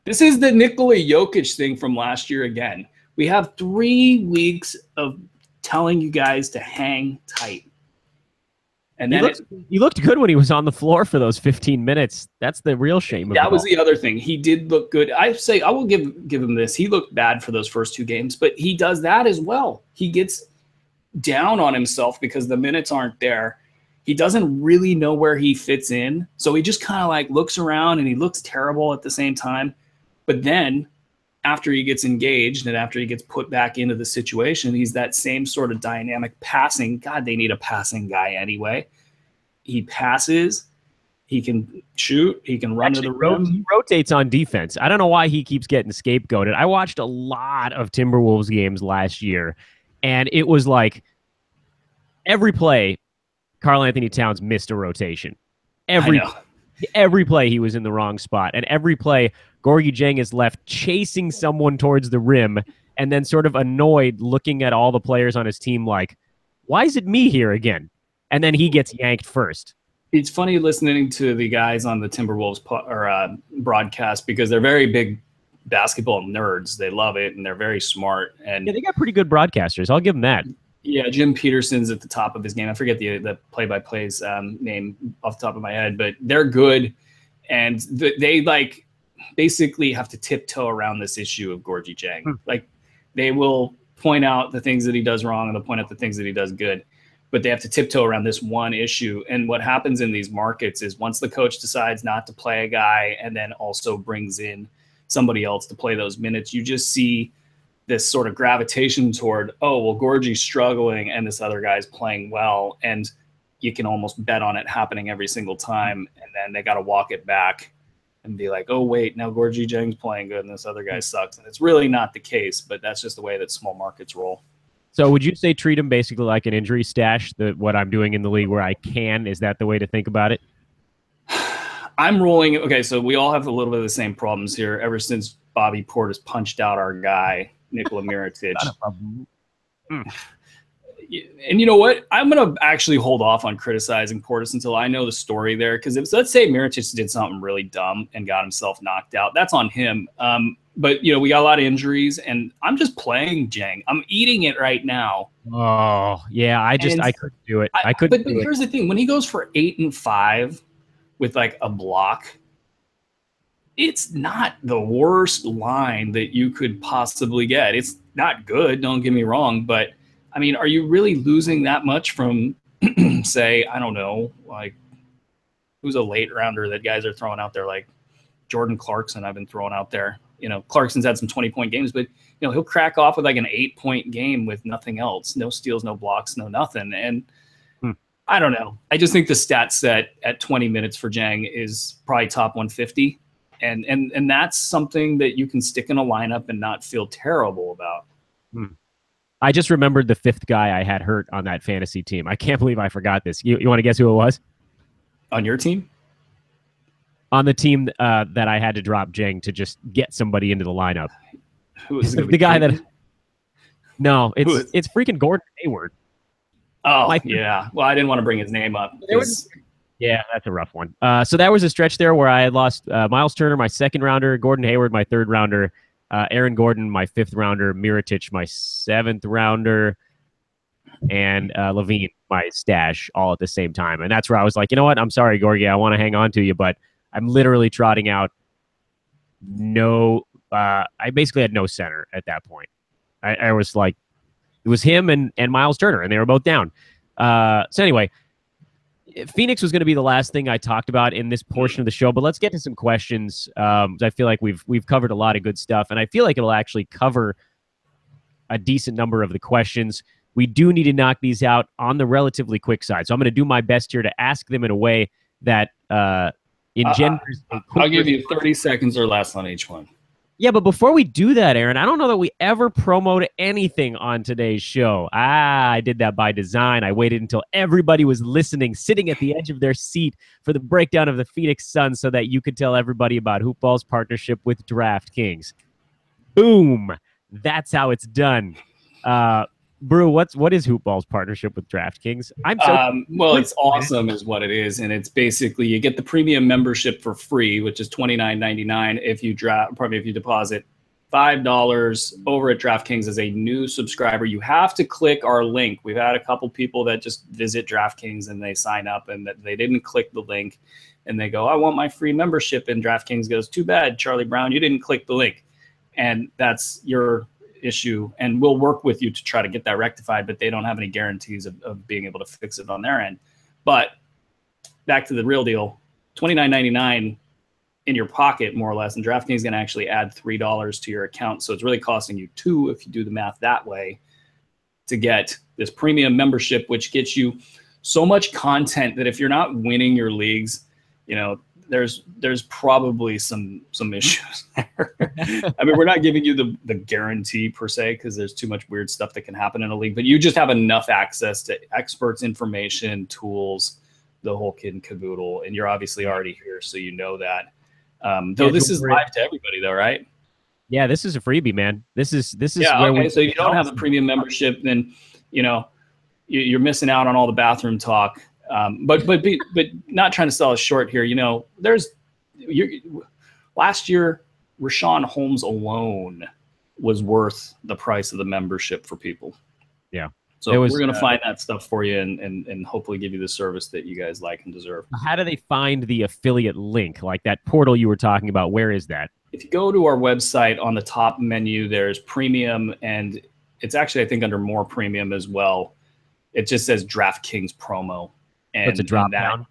This is the Nikola Jokic thing from last year again. We have 3 weeks of telling you guys to hang tight. And then he looked good when he was on the floor for those 15 minutes. That's the real shame. That was the other thing. He did look good. I will give him this. He looked bad for those first 2 games, but he does that as well. He gets down on himself because the minutes aren't there. He doesn't really know where he fits in. So he just kind of like looks around and he looks terrible at the same time. But then after he gets engaged and after he gets put back into the situation, he's that same sort of dynamic passing. God, they need a passing guy anyway. He passes. He can shoot. He can run to the rim. He rotates on defense. I don't know why he keeps getting scapegoated. I watched a lot of Timberwolves games last year, and it was like every play, Karl Anthony Towns missed a rotation. Every play he was in the wrong spot. And every play, Gorgie Dieng is left chasing someone towards the rim and then sort of annoyed looking at all the players on his team like, why is it me here again? And then he gets yanked first. It's funny listening to the guys on the Timberwolves broadcast because they're very big basketball nerds. They love it, and they're very smart. And yeah, they got pretty good broadcasters. I'll give them that. Yeah, Jim Peterson's at the top of his game. I forget the play-by-play's name off the top of my head, but they're good. And they like basically have to tiptoe around this issue of Gorgie Dieng. Like they will point out the things that he does wrong and they'll point out the things that he does good, but they have to tiptoe around this one issue. And what happens in these markets is once the coach decides not to play a guy and then also brings in somebody else to play those minutes, you just see this sort of gravitation toward, oh, well, Gorgie's struggling and this other guy's playing well. And you can almost bet on it happening every single time. And then they got to walk it back and be like, oh, wait, now Gorgie Dieng's playing good and this other guy sucks. And it's really not the case, but that's just the way that small markets roll. So would you say treat him basically like an injury stash, what I'm doing in the league where I can? Is that the way to think about it? I'm rolling. Okay, so we all have a little bit of the same problems here ever since Bobby Portis punched out our guy, Nikola Mirotic. And you know what? I'm going to actually hold off on criticizing Portis until I know the story there. Because if let's say Mirotic did something really dumb and got himself knocked out, that's on him. But, we got a lot of injuries, and I'm just playing Dieng. I'm eating it right now. Oh, yeah. I couldn't do it. I couldn't But here's the thing. When he goes for 8 and 5 with like a block, it's not the worst line that you could possibly get. It's not good, don't get me wrong, but I mean, are you really losing that much from say, I don't know, like who's a late rounder that guys are throwing out there, like Jordan Clarkson I've been throwing out there. Clarkson's had some 20-point games, but he'll crack off with like an 8-point game with nothing else. No steals, no blocks, no nothing. And I don't know. I just think the stat set at 20 minutes for Dieng is probably top 150. And that's something that you can stick in a lineup and not feel terrible about. I just remembered the 5th guy I had hurt on that fantasy team. I can't believe I forgot this. You want to guess who it was? On your team? On the team that I had to drop Dieng to just get somebody into the lineup. Who is the guy that? No, it's freaking Gordon Hayward. Oh, yeah. Well, I didn't want to bring his name up. Yeah, that's a rough one. So that was a stretch there where I had lost Miles Turner, my second rounder, Gordon Hayward, my third rounder, Aaron Gordon, my fifth rounder, Mirotic, my seventh rounder, and Levine, my stash, all at the same time. And that's where I was like, you know what? I'm sorry, Gorgie, I want to hang on to you, but I'm literally trotting out no. I basically had no center at that point. I was like, it was him and Miles Turner, and they were both down. So anyway, Phoenix was going to be the last thing I talked about in this portion of the show, but let's get to some questions. I feel like we've covered a lot of good stuff, and I feel like it'll actually cover a decent number of the questions. We do need to knock these out on the relatively quick side, so I'm going to do my best here to ask them in a way that engenders. I'll give you 30 seconds or less on each one. Yeah, but before we do that, Aaron, I don't know that we ever promoted anything on today's show. I did that by design. I waited until everybody was listening, sitting at the edge of their seat for the breakdown of the Phoenix Suns so that you could tell everybody about Hoopball's partnership with DraftKings. Boom. That's how it's done. Brew, what is Hoopball's partnership with DraftKings? I'm so well, it's awesome is what it is, and it's basically you get the premium membership for free, which is $29.99 if you deposit $5 over at DraftKings as a new subscriber. You have to click our link. We've had a couple people that just visit DraftKings and they sign up and that they didn't click the link, and they go, "I want my free membership," and DraftKings goes, "Too bad, Charlie Brown, you didn't click the link," and that's your issue, and we'll work with you to try to get that rectified, but they don't have any guarantees of being able to fix it on their end. But back to the real deal, $29.99 in your pocket, more or less, and DraftKings is going to actually add $3 to your account, so it's really costing you $2 if you do the math that way to get this premium membership, which gets you so much content that if you're not winning your leagues, you know, there's probably some issues there. I mean, we're not giving you the guarantee per se because there's too much weird stuff that can happen in a league, but you just have enough access to experts, information, tools, the whole kit and caboodle, and you're obviously already here, so you know that. Though this is live to everybody, though, right? Yeah, this is a freebie, man. This is yeah. Where okay, so if you don't have a premium membership, then you know you're missing out on all the bathroom talk. But not trying to sell us short here. You know, last year, Rashawn Holmes alone was worth the price of the membership for people. Yeah. So we're going to find that stuff for you and hopefully give you the service that you guys like and deserve. How do they find the affiliate link, like that portal you were talking about? Where is that? If you go to our website, on the top menu, there's premium, and it's actually, I think, under more premium as well. It just says DraftKings promo. And it's a drop down.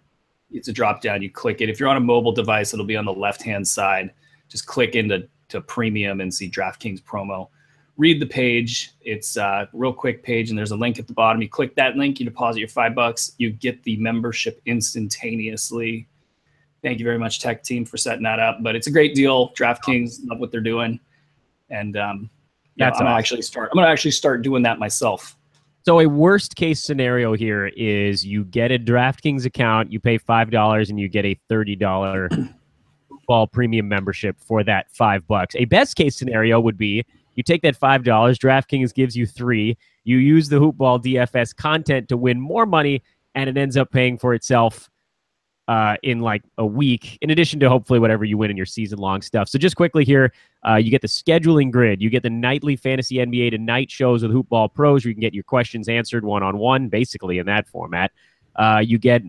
It's a drop down. You click it. If you're on a mobile device, it'll be on the left-hand side. Just click into premium and see DraftKings promo. Read the page. It's a real quick page, and there's a link at the bottom. You click that link, you deposit your $5. You get the membership instantaneously. Thank you very much, tech team, for setting that up. But it's a great deal. DraftKings, love what they're doing, and I'm gonna actually start doing that myself. So a worst case scenario here is you get a DraftKings account, you pay $5, and you get a $30 football premium membership for that $5. A best case scenario would be you take that $5, DraftKings gives you $3, you use the Hoopball DFS content to win more money, and it ends up paying for itself in like a week, in addition to hopefully whatever you win in your season-long stuff. So just quickly here, you get the scheduling grid. You get the nightly Fantasy NBA Tonight shows with Hoopball Pros where you can get your questions answered one-on-one, basically in that format. You get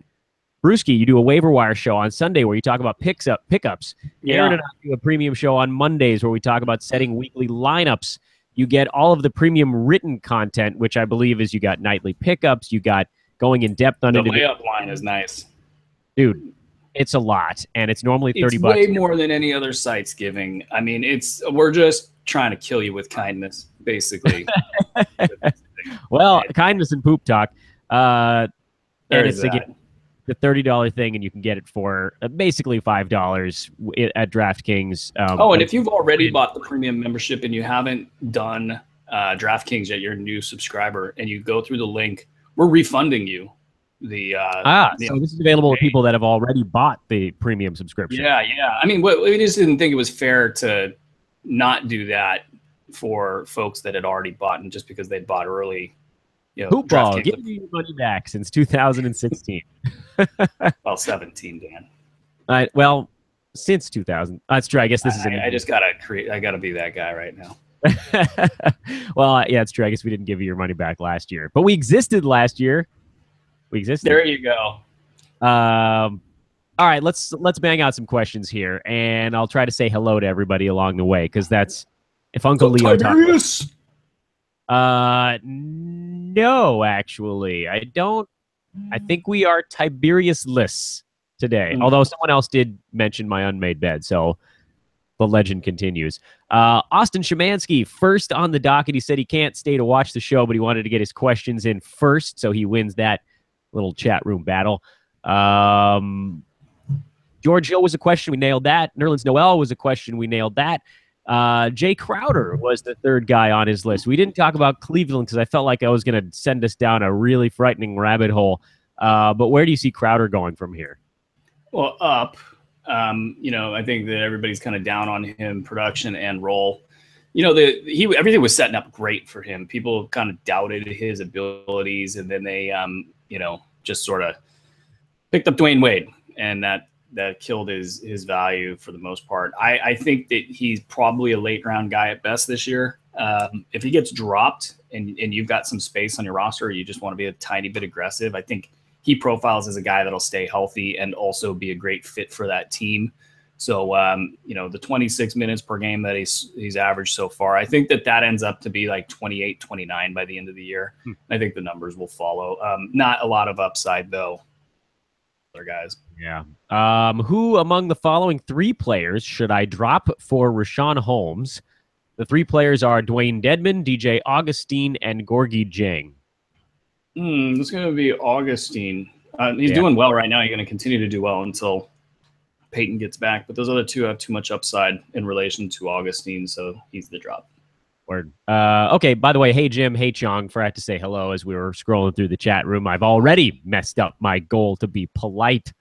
Bruski. You do a waiver wire show on Sunday where you talk about pickups. Yeah. Aaron and I do a premium show on Mondays where we talk about setting weekly lineups. You get all of the premium written content, which I believe is you got nightly pickups. You got going in depth on the layup line is nice. Dude, it's a lot, and it's normally $30. It's way more than any other site's giving. I mean, we're just trying to kill you with kindness, basically. Well, kindness and poop talk. And it's that. again the $30 thing, and you can get it for basically $5 at DraftKings. And if you've already bought the premium membership and you haven't done DraftKings yet, you're a new subscriber, and you go through the link, we're refunding you. So this is available to people that have already bought the premium subscription. Yeah. I mean, we just didn't think it was fair to not do that for folks that had already bought, and just because they'd bought early, Hoop ball, DraftKings. give you your money back since 2016. Well, 17, Dan. Well, since 2000. That's true. I guess this is. I just gotta create. I gotta be that guy right now. Well, yeah, it's true. I guess we didn't give you your money back last year, but we existed last year. We existed. There you go. All right, let's bang out some questions here, and I'll try to say hello to everybody along the way because that's if Uncle Leo. Tiberius. No, actually, I don't. I think we are Tiberius-less today. Although someone else did mention my unmade bed, so the legend continues. Austin Szymanski, first on the docket. He said he can't stay to watch the show, but he wanted to get his questions in first, so he wins that little chat room battle. George Hill was a question. We nailed that. Nerlens Noel was a question. We nailed that. Jay Crowder was the third guy on his list. We didn't talk about Cleveland because I felt like I was going to send us down a really frightening rabbit hole. But where do you see Crowder going from here? Well, up. I think that everybody's kind of down on him, production and role. Everything was setting up great for him. People kind of doubted his abilities, and then they, just sort of picked up Dwayne Wade, and that killed his value for the most part. I think that he's probably a late round guy at best this year. If he gets dropped and you've got some space on your roster, or you just want to be a tiny bit aggressive, I think he profiles as a guy that'll stay healthy and also be a great fit for that team. So, the 26 minutes per game that he's averaged so far, I think that ends up to be like 28, 29 by the end of the year. I think the numbers will follow. Not a lot of upside though. Other guys. Yeah. Who among the following three players should I drop for Rashawn Holmes? The three players are Dwayne Dedman, DJ Augustine, and Gorgie Jang. It's going to be Augustine. He's doing well right now. He's going to continue to do well until Peyton gets back. But those other two have too much upside in relation to Augustine, so he's the drop. Word. Okay, by the way, hey, Jim, hey, Chong, forgot to say hello as we were scrolling through the chat room. I've already messed up my goal to be polite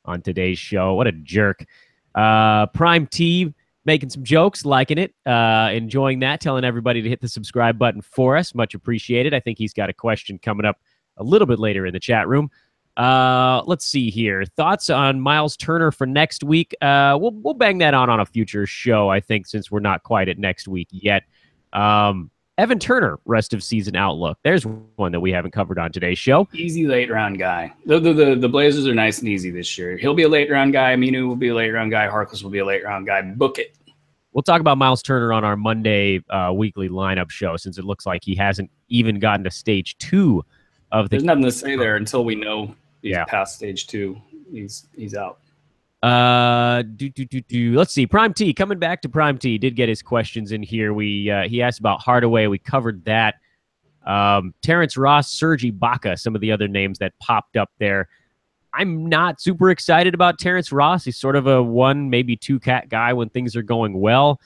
on today's show. What a jerk. Prime T making some jokes, liking it, enjoying that, telling everybody to hit the subscribe button for us. Much appreciated. I think he's got a question coming up a little bit later in the chat room. Let's see here. Thoughts on Miles Turner for next week? We'll bang that on a future show, I think, since we're not quite at next week yet. Evan Turner, rest of season outlook. There's one that we haven't covered on today's show. Easy late round guy. The Blazers are nice and easy this year. He'll be a late round guy. Aminu will be a late round guy. Harkless will be a late round guy. Book it. We'll talk about Miles Turner on our Monday weekly lineup show, since it looks like he hasn't even gotten to stage 2 of the. There's nothing to say there until we know he's past stage 2. He's out. Let's see. Prime T, coming back to Prime T, did get his questions in here. He asked about Hardaway. We covered that. Terrence Ross, Serge Ibaka, some of the other names that popped up there. I'm not super excited about Terrence Ross. He's sort of a 1, maybe 2 cat guy when things are going well.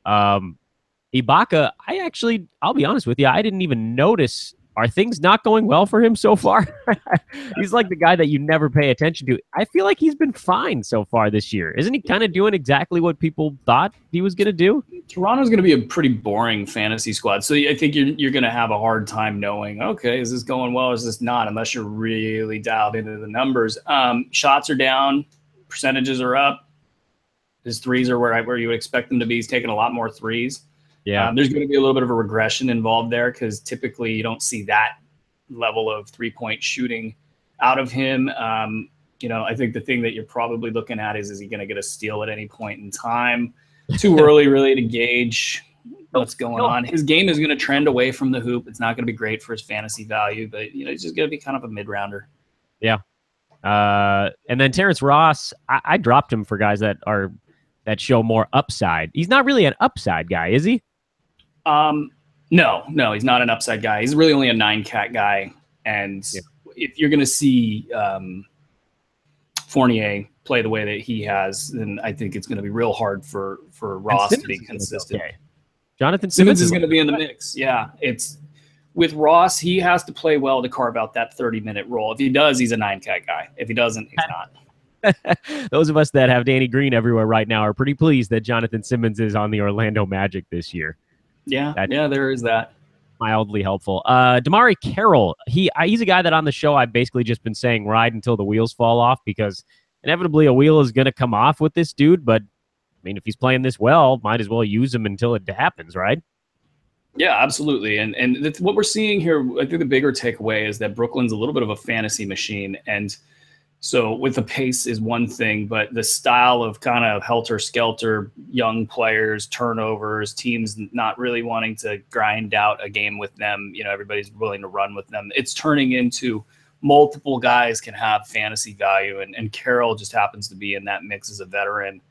Ibaka, I'll be honest with you, I didn't even notice. Are things not going well for him so far? He's like the guy that you never pay attention to. I feel like he's been fine so far this year. Isn't he kind of doing exactly what people thought he was going to do? Toronto's going to be a pretty boring fantasy squad. So I think you're going to have a hard time knowing, okay, is this going well or is this not, unless you're really dialed into the numbers. Shots are down. Percentages are up. His threes are where you would expect them to be. He's taking a lot more threes. Yeah, there's going to be a little bit of a regression involved there because typically you don't see that level of 3-point shooting out of him. I think the thing that you're probably looking at is he going to get a steal at any point in time? Too early really to gauge what's going on. His game is going to trend away from the hoop. It's not going to be great for his fantasy value, but he's just going to be kind of a mid-rounder. Yeah. And then Terrence Ross, I dropped him for guys that show more upside. He's not really an upside guy, is he? No, he's not an upside guy. He's really only a 9-cat guy. And if you're going to see Fournier play the way that he has, then I think it's going to be real hard for Ross to be consistent. Okay. Jonathan Simmons is going to be in the mix. Yeah, it's with Ross. He has to play well to carve out that 30-minute role. If he does, he's a 9-cat guy. If he doesn't, he's not. Those of us that have Danny Green everywhere right now are pretty pleased that Jonathan Simmons is on the Orlando Magic this year. Yeah, there is that. mildly helpful. Damari Carroll, he's a guy that on the show I've basically just been saying ride until the wheels fall off, because inevitably a wheel is going to come off with this dude. But I mean, if he's playing this well, might as well use him until it happens, right? Yeah, absolutely. And that's what we're seeing here. I think the bigger takeaway is that Brooklyn's a little bit of a fantasy machine. And so with the pace is one thing, but the style of kind of helter-skelter, young players, turnovers, teams not really wanting to grind out a game with them, everybody's willing to run with them. It's turning into multiple guys can have fantasy value. And Carroll just happens to be in that mix as a veteran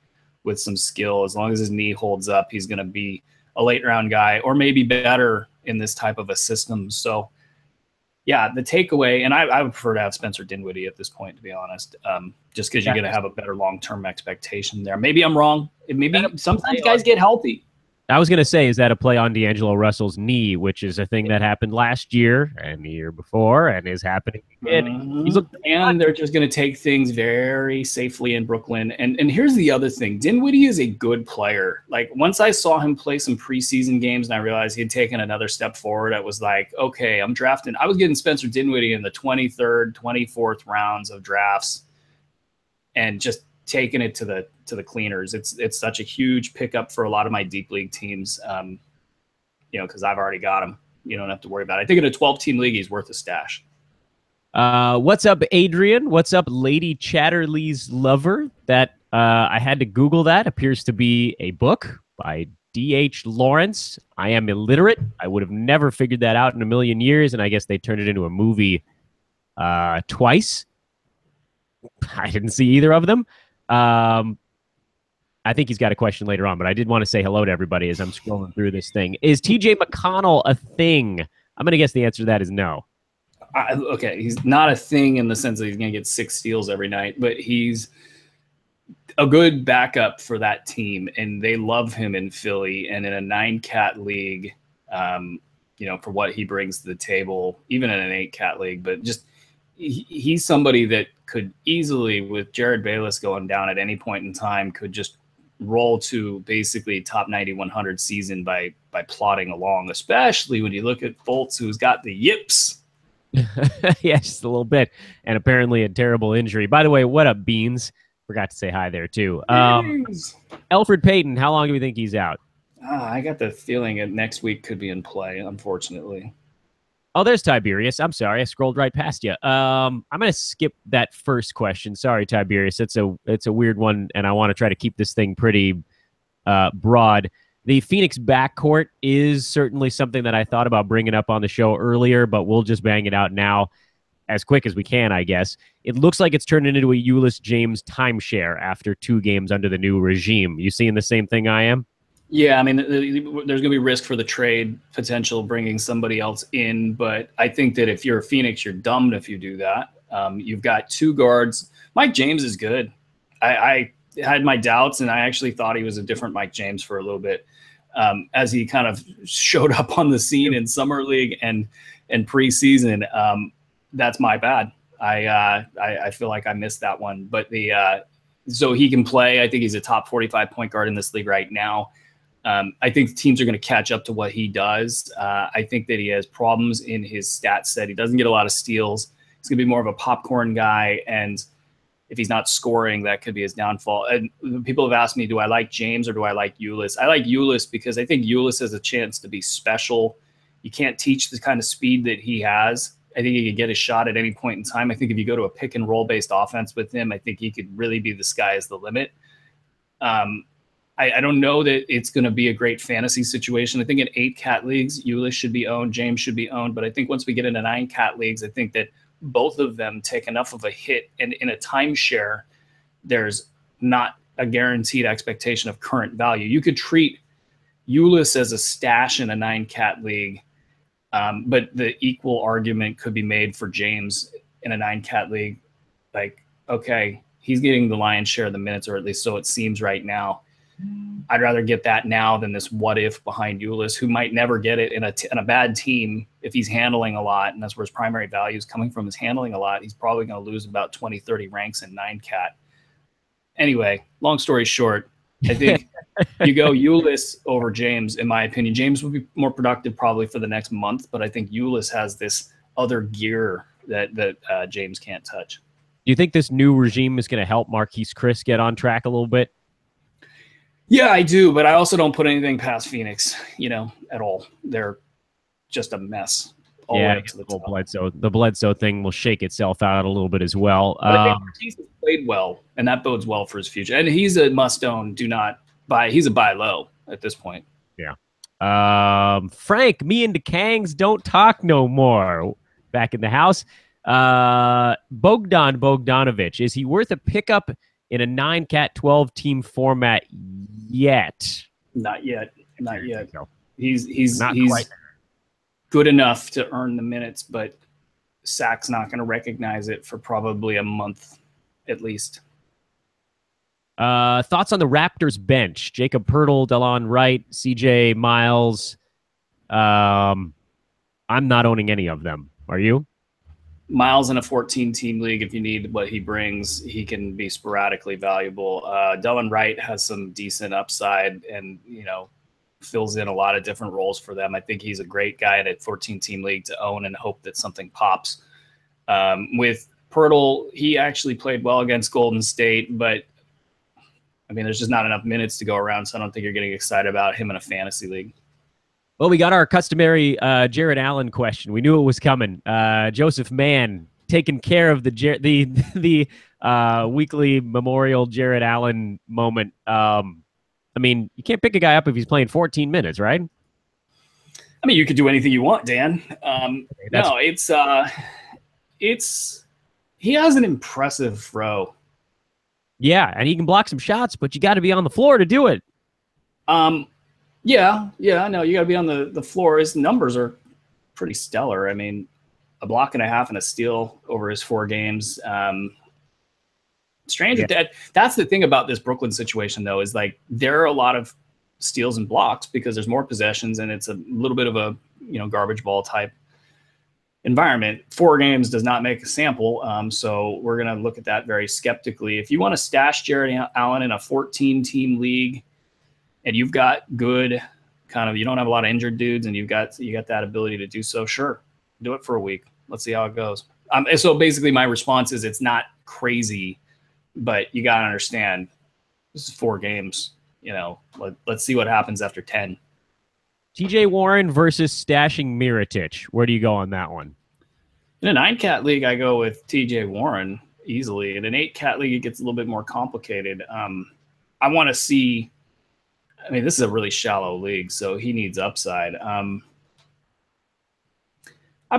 with some skill. As long as his knee holds up, he's going to be a late round guy, or maybe better in this type of a system. So yeah, the takeaway, and I would prefer to have Spencer Dinwiddie at this point, to be honest, just because you're going to have a better long-term expectation there. Maybe I'm wrong. Maybe sometimes guys get healthy. I was going to say, is that a play on D'Angelo Russell's knee, which is a thing that happened last year and the year before and is happening again. And they're just going to take things very safely in Brooklyn. And here's the other thing. Dinwiddie is a good player. Like, once I saw him play some preseason games and I realized he had taken another step forward, I was like, okay, I'm drafting. I was getting Spencer Dinwiddie in the 23rd, 24th rounds of drafts and just taking it to the cleaners. It's such a huge pickup for a lot of my deep league teams, because I've already got him. You don't have to worry about it. I think in a 12-team league, he's worth a stash. What's up, Adrian? What's up, Lady Chatterley's Lover? That I had to Google that. Appears to be a book by D.H. Lawrence. I am illiterate. I would have never figured that out in a million years, and I guess they turned it into a movie twice. I didn't see either of them. I think he's got a question later on, but I did want to say hello to everybody as I'm scrolling through this thing. Is TJ McConnell a thing? I'm going to guess the answer to that is no. Okay, he's not a thing in the sense that he's going to get 6 steals every night, but he's a good backup for that team, and they love him in Philly and in a 9-cat league, for what he brings to the table, even in an 8-cat league. But just he's somebody that could easily, with Jared Bayless going down at any point in time, could just roll to basically top 90-100 season by plodding along, especially when you look at Fultz, who's got the yips. Yeah, just a little bit. And apparently a terrible injury. By the way, what up, Beans? Forgot to say hi there, too. Elfrid Payton, how long do we think he's out? I got the feeling that next week could be in play, unfortunately. Oh, there's Tiberius. I'm sorry. I scrolled right past you. I'm going to skip that first question. Sorry, Tiberius. It's a weird one, and I want to try to keep this thing pretty broad. The Phoenix backcourt is certainly something that I thought about bringing up on the show earlier, but we'll just bang it out now as quick as we can, I guess. It looks like it's turned into a Ulyss James timeshare after 2 games under the new regime. You seeing the same thing I am? Yeah, I mean, there's going to be risk for the trade potential bringing somebody else in, but I think that if you're a Phoenix, you're dumb if you do that. You've got 2 guards. Mike James is good. I had my doubts, and I actually thought he was a different Mike James for a little bit as he kind of showed up on the scene in Summer League and preseason. That's my bad. I feel like I missed that one. But so he can play. I think he's a top 45 point guard in this league right now. I think teams are going to catch up to what he does. I think that he has problems in his stat set. He doesn't get a lot of steals. He's going to be more of a popcorn guy, and if he's not scoring, that could be his downfall. And people have asked me, do I like James or do I like Ulyss? I like Ulyss because I think Ulyss has a chance to be special. You can't teach the kind of speed that he has. I think he could get a shot at any point in time. I think if you go to a pick and roll based offense with him, I think he could really be the sky is the limit. I don't know that it's going to be a great fantasy situation. I think in 8-cat leagues, Ulyss should be owned, James should be owned. But I think once we get into 9-cat leagues, I think that both of them take enough of a hit. And in a timeshare, there's not a guaranteed expectation of current value. You could treat Ulyss as a stash in a 9-cat league, but the equal argument could be made for James in a 9-cat league. Like, okay, he's getting the lion's share of the minutes, or at least so it seems right now. I'd rather get that now than this what if behind Ulyss, who might never get it in a bad team if he's handling a lot, and that's where his primary value is coming from, is handling a lot. He's probably going to lose about 20, 30 ranks in 9-cat. Anyway, long story short, I think you go Ulis over James, in my opinion. James would be more productive probably for the next month, but I think Ulis has this other gear that James can't touch. Do you think this new regime is going to help Marquise Chris get on track a little bit? Yeah, I do, but I also don't put anything past Phoenix, at all. They're just a mess. All the way up to the top. The Bledsoe thing will shake itself out a little bit as well. But I think Marquise has played well, and that bodes well for his future. And he's a must-own. Do not buy. He's a buy low at this point. Yeah. Frank, me and the Kangs don't talk no more. Back in the house. Bogdanovich, is he worth a pickup in a 9-cat 12-team format yet? Not yet. Not yet. No. He's not he's quite good enough to earn the minutes, but Sac's not going to recognize it for probably a month at least. Thoughts on the Raptors bench? Jacob Poeltl, Delon Wright, CJ Miles. I'm not owning any of them. Are you? Miles in a 14-team league, if you need what he brings, he can be sporadically valuable. Delon Wright has some decent upside and, fills in a lot of different roles for them. I think he's a great guy in a 14-team league to own and hope that something pops. With Poeltl, he actually played well against Golden State, but, there's just not enough minutes to go around, so I don't think you're getting excited about him in a fantasy league. Well, we got our customary Jared Allen question. We knew it was coming. Joseph Mann taking care of the weekly memorial Jared Allen moment. You can't pick a guy up if he's playing 14 minutes, right? You could do anything you want, Dan. He has an impressive throw. Yeah, and he can block some shots, but you got to be on the floor to do it. Yeah, no, you got to be on the floor. His numbers are pretty stellar. A block and a half and a steal over his 4 games. Strange. Yeah. That's the thing about this Brooklyn situation, though, is like there are a lot of steals and blocks because there's more possessions and it's a little bit of a garbage ball type environment. 4 games does not make a sample, so we're going to look at that very skeptically. If you want to stash Jared Allen in a 14-team league, and you've got good you don't have a lot of injured dudes and you got that ability to do so, sure, do it for a week. Let's see how it goes. So basically my response is it's not crazy, but you got to understand this is 4 games. Let's see what happens after 10. TJ Warren versus stashing Mirotic. Where do you go on that one? In a 9-cat league, I go with TJ Warren easily. In an 8-cat league, it gets a little bit more complicated. I want to see. This is a really shallow league, so he needs upside. I'd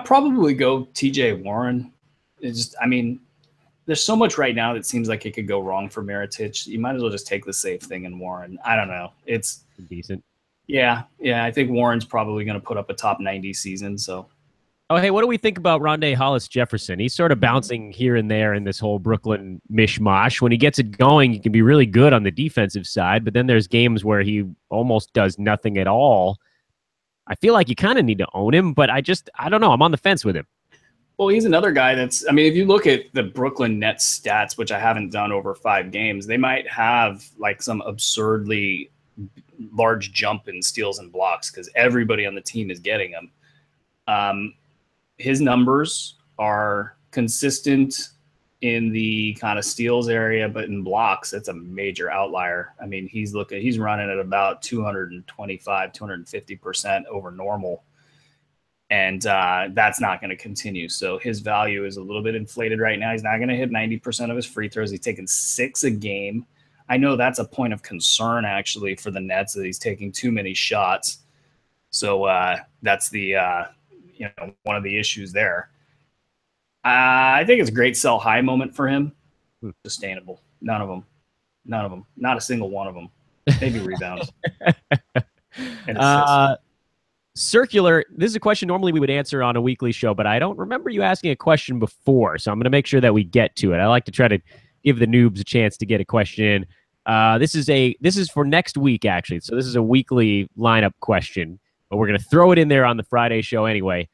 probably go TJ Warren. There's so much right now that seems like it could go wrong for Mirotic. You might as well just take the safe thing in Warren. I don't know. It's decent. Yeah. I think Warren's probably going to put up a top 90 season, so. Oh, hey, what do we think about Rondé Hollis-Jefferson? He's sort of bouncing here and there in this whole Brooklyn mishmash. When he gets it going, he can be really good on the defensive side, but then there's games where he almost does nothing at all. I feel like you kind of need to own him, but I don't know. I'm on the fence with him. Well, he's another guy that's, if you look at the Brooklyn Nets stats, which I haven't done over 5 games, they might have like some absurdly large jump in steals and blocks because everybody on the team is getting them. His numbers are consistent in the kind of steals area, but in blocks, it's a major outlier. He's running at about 225, 250% over normal. And that's not going to continue. So his value is a little bit inflated right now. He's not going to hit 90% of his free throws. He's taking 6 a game. I know that's a point of concern, actually, for the Nets, that he's taking too many shots. So that's the one of the issues there. I think it's a great sell high moment for him. Sustainable. None of them. Not a single one of them. Maybe rebounds. And Circular, this is a question normally we would answer on a weekly show, but I don't remember you asking a question before, so I'm going to make sure that we get to it. I like to try to give the noobs a chance to get a question in. This is for next week, actually, so this is a weekly lineup question, but we're going to throw it in there on the Friday show anyway.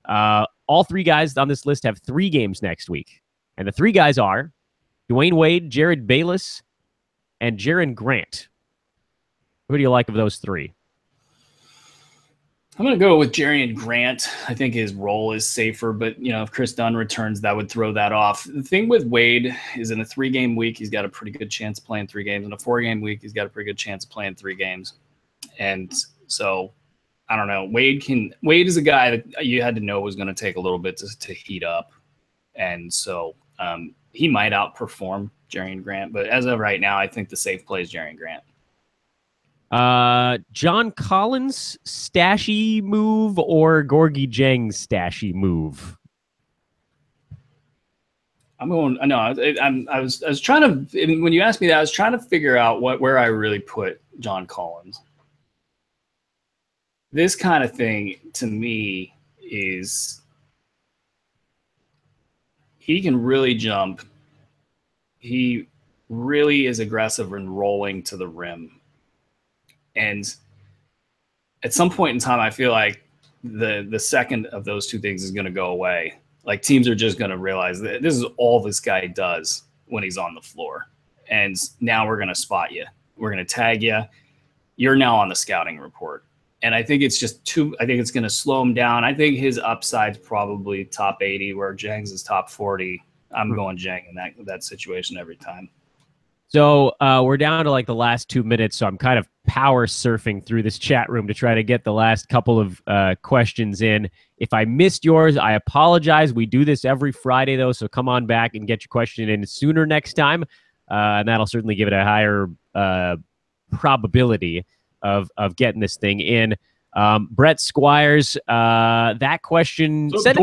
All 3 guys on this list have 3 games next week, and the 3 guys are Dwayne Wade, Jared Bayless, and Jaren Grant. Who do you like of those three? I'm going to go with Jerian Grant. I think his role is safer, but if Chris Dunn returns, that would throw that off. The thing with Wade is in a 3-game week, he's got a pretty good chance of playing 3 games. In a 4-game week, he's got a pretty good chance of playing 3 games. And so I don't know. Wade is a guy that you had to know was going to take a little bit to heat up. And so he might outperform Jerian Grant, but as of right now, I think the safe play is Jerian Grant. John Collins stashy move or Gorgie Jang's stashy move? I was trying to, when you asked me that, I was trying to figure out where I really put John Collins. This kind of thing to me is he can really jump. He really is aggressive and rolling to the rim. And at some point in time, I feel like the second of those two things is going to go away. Like teams are just going to realize that this is all this guy does when he's on the floor. And now we're going to spot you. We're going to tag you. You're now on the scouting report. And I think it's I think it's going to slow him down. I think his upside's probably top 80, where Jang's is top 40. I'm going Jang in that situation every time. So we're down to like the last 2 minutes, so I'm kind of power surfing through this chat room to try to get the last couple of questions in. If I missed yours, I apologize. We do this every Friday, though, so come on back and get your question in sooner next time, and that'll certainly give it a higher probability of getting this thing in. Brett Squires, that question... Send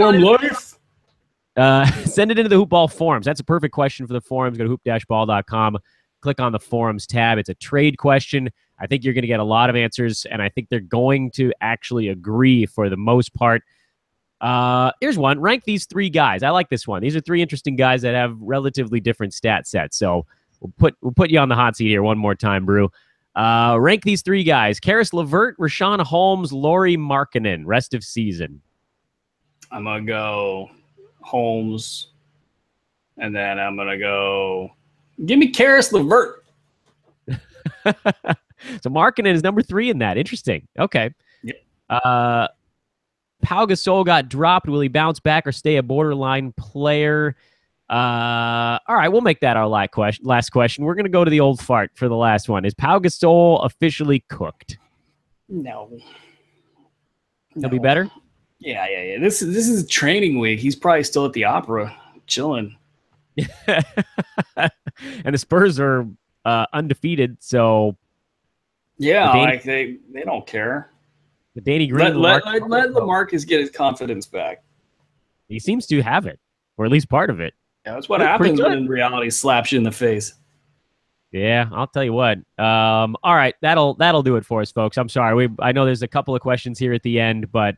it into the Hoop Ball forums. That's a perfect question for the forums. Go to hoop-ball.com. Click on the forums tab. It's a trade question. I think you're going to get a lot of answers, and I think they're going to actually agree for the most part. Here's one. Rank these 3 guys. I like this one. These are 3 interesting guys that have relatively different stat sets. So we'll put you on the hot seat here one more time, Brew. Rank these 3 guys. Karis LeVert, Rashawn Holmes, Lauri Markkanen, rest of season. I'm going to go Holmes, and then I'm going to go... Give me Karis LeVert. So Markkanen is number 3 in that. Interesting. Okay. Yep. Pau Gasol got dropped. Will he bounce back or stay a borderline player? All right, we'll make that our last question. We're going to go to the old fart for the last one. Is Pau Gasol officially cooked? No. He'll be better? Yeah. This is training week. He's probably still at the opera, chilling. And the Spurs are undefeated, so yeah, they don't care. The Danny Green let LaMarcus get his confidence back. He seems to have it, or at least part of it. Yeah, that's what happens when reality slaps you in the face. Yeah, I'll tell you what. All right, that'll do it for us, folks. I'm sorry. I know there's a couple of questions here at the end, but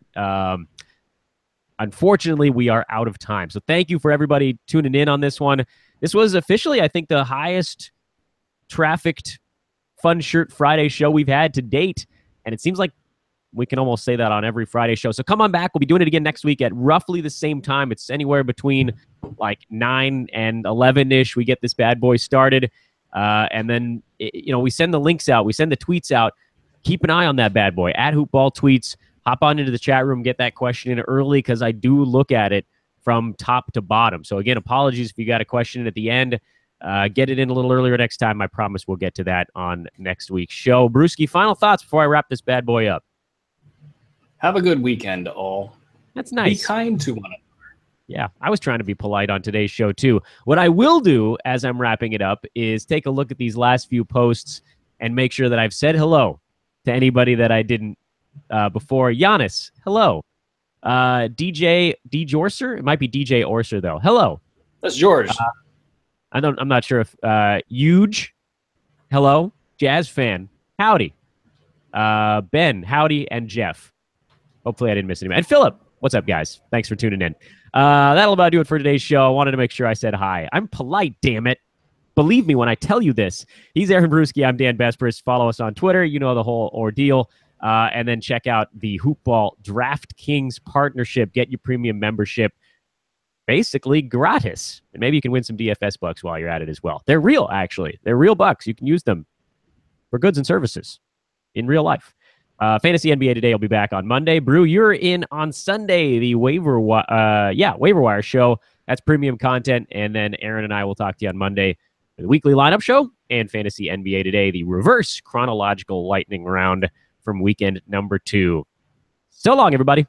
unfortunately, we are out of time. So thank you for everybody tuning in on this one. This was officially, I think, the highest trafficked Fun Shirt Friday show we've had to date. And it seems like we can almost say that on every Friday show. So come on back. We'll be doing it again next week at roughly the same time. It's anywhere between like 9 and 11-ish. We get this bad boy started. And then, we send the links out. We send the tweets out. Keep an eye on that bad boy. At Hoopball Tweets. Hop on into the chat room. Get that question in early because I do look at it from top to bottom. So, again, apologies if you got a question at the end. Get it in a little earlier next time. I promise we'll get to that on next week's show. Bruski, final thoughts before I wrap this bad boy up. Have a good weekend, all. That's nice. Be kind to one another. Yeah, I was trying to be polite on today's show, too. What I will do as I'm wrapping it up is take a look at these last few posts and make sure that I've said hello to anybody that I didn't before. Giannis, hello. DJ Orser? It might be DJ Orser, though. Hello. That's George. I'm not sure if Huge. Hello. Jazz fan. Howdy. Ben, howdy, and Jeff. Hopefully I didn't miss anybody. And Philip, what's up, guys? Thanks for tuning in. That'll about do it for today's show. I wanted to make sure I said hi. I'm polite, damn it. Believe me when I tell you this. He's Aaron Bruski. I'm Dan Besbris. Follow us on Twitter. You know the whole ordeal. And then check out the Hoopball DraftKings partnership. Get your premium membership basically gratis. And maybe you can win some DFS bucks while you're at it as well. They're real, actually. They're real bucks. You can use them for goods and services. in real life. Fantasy NBA Today will be back on Monday. Brew, you're in on Sunday, the waiver wire show. That's premium content. And then Aaron and I will talk to you on Monday for the weekly lineup show and Fantasy NBA Today, the reverse chronological lightning round from weekend number 2. So long, everybody.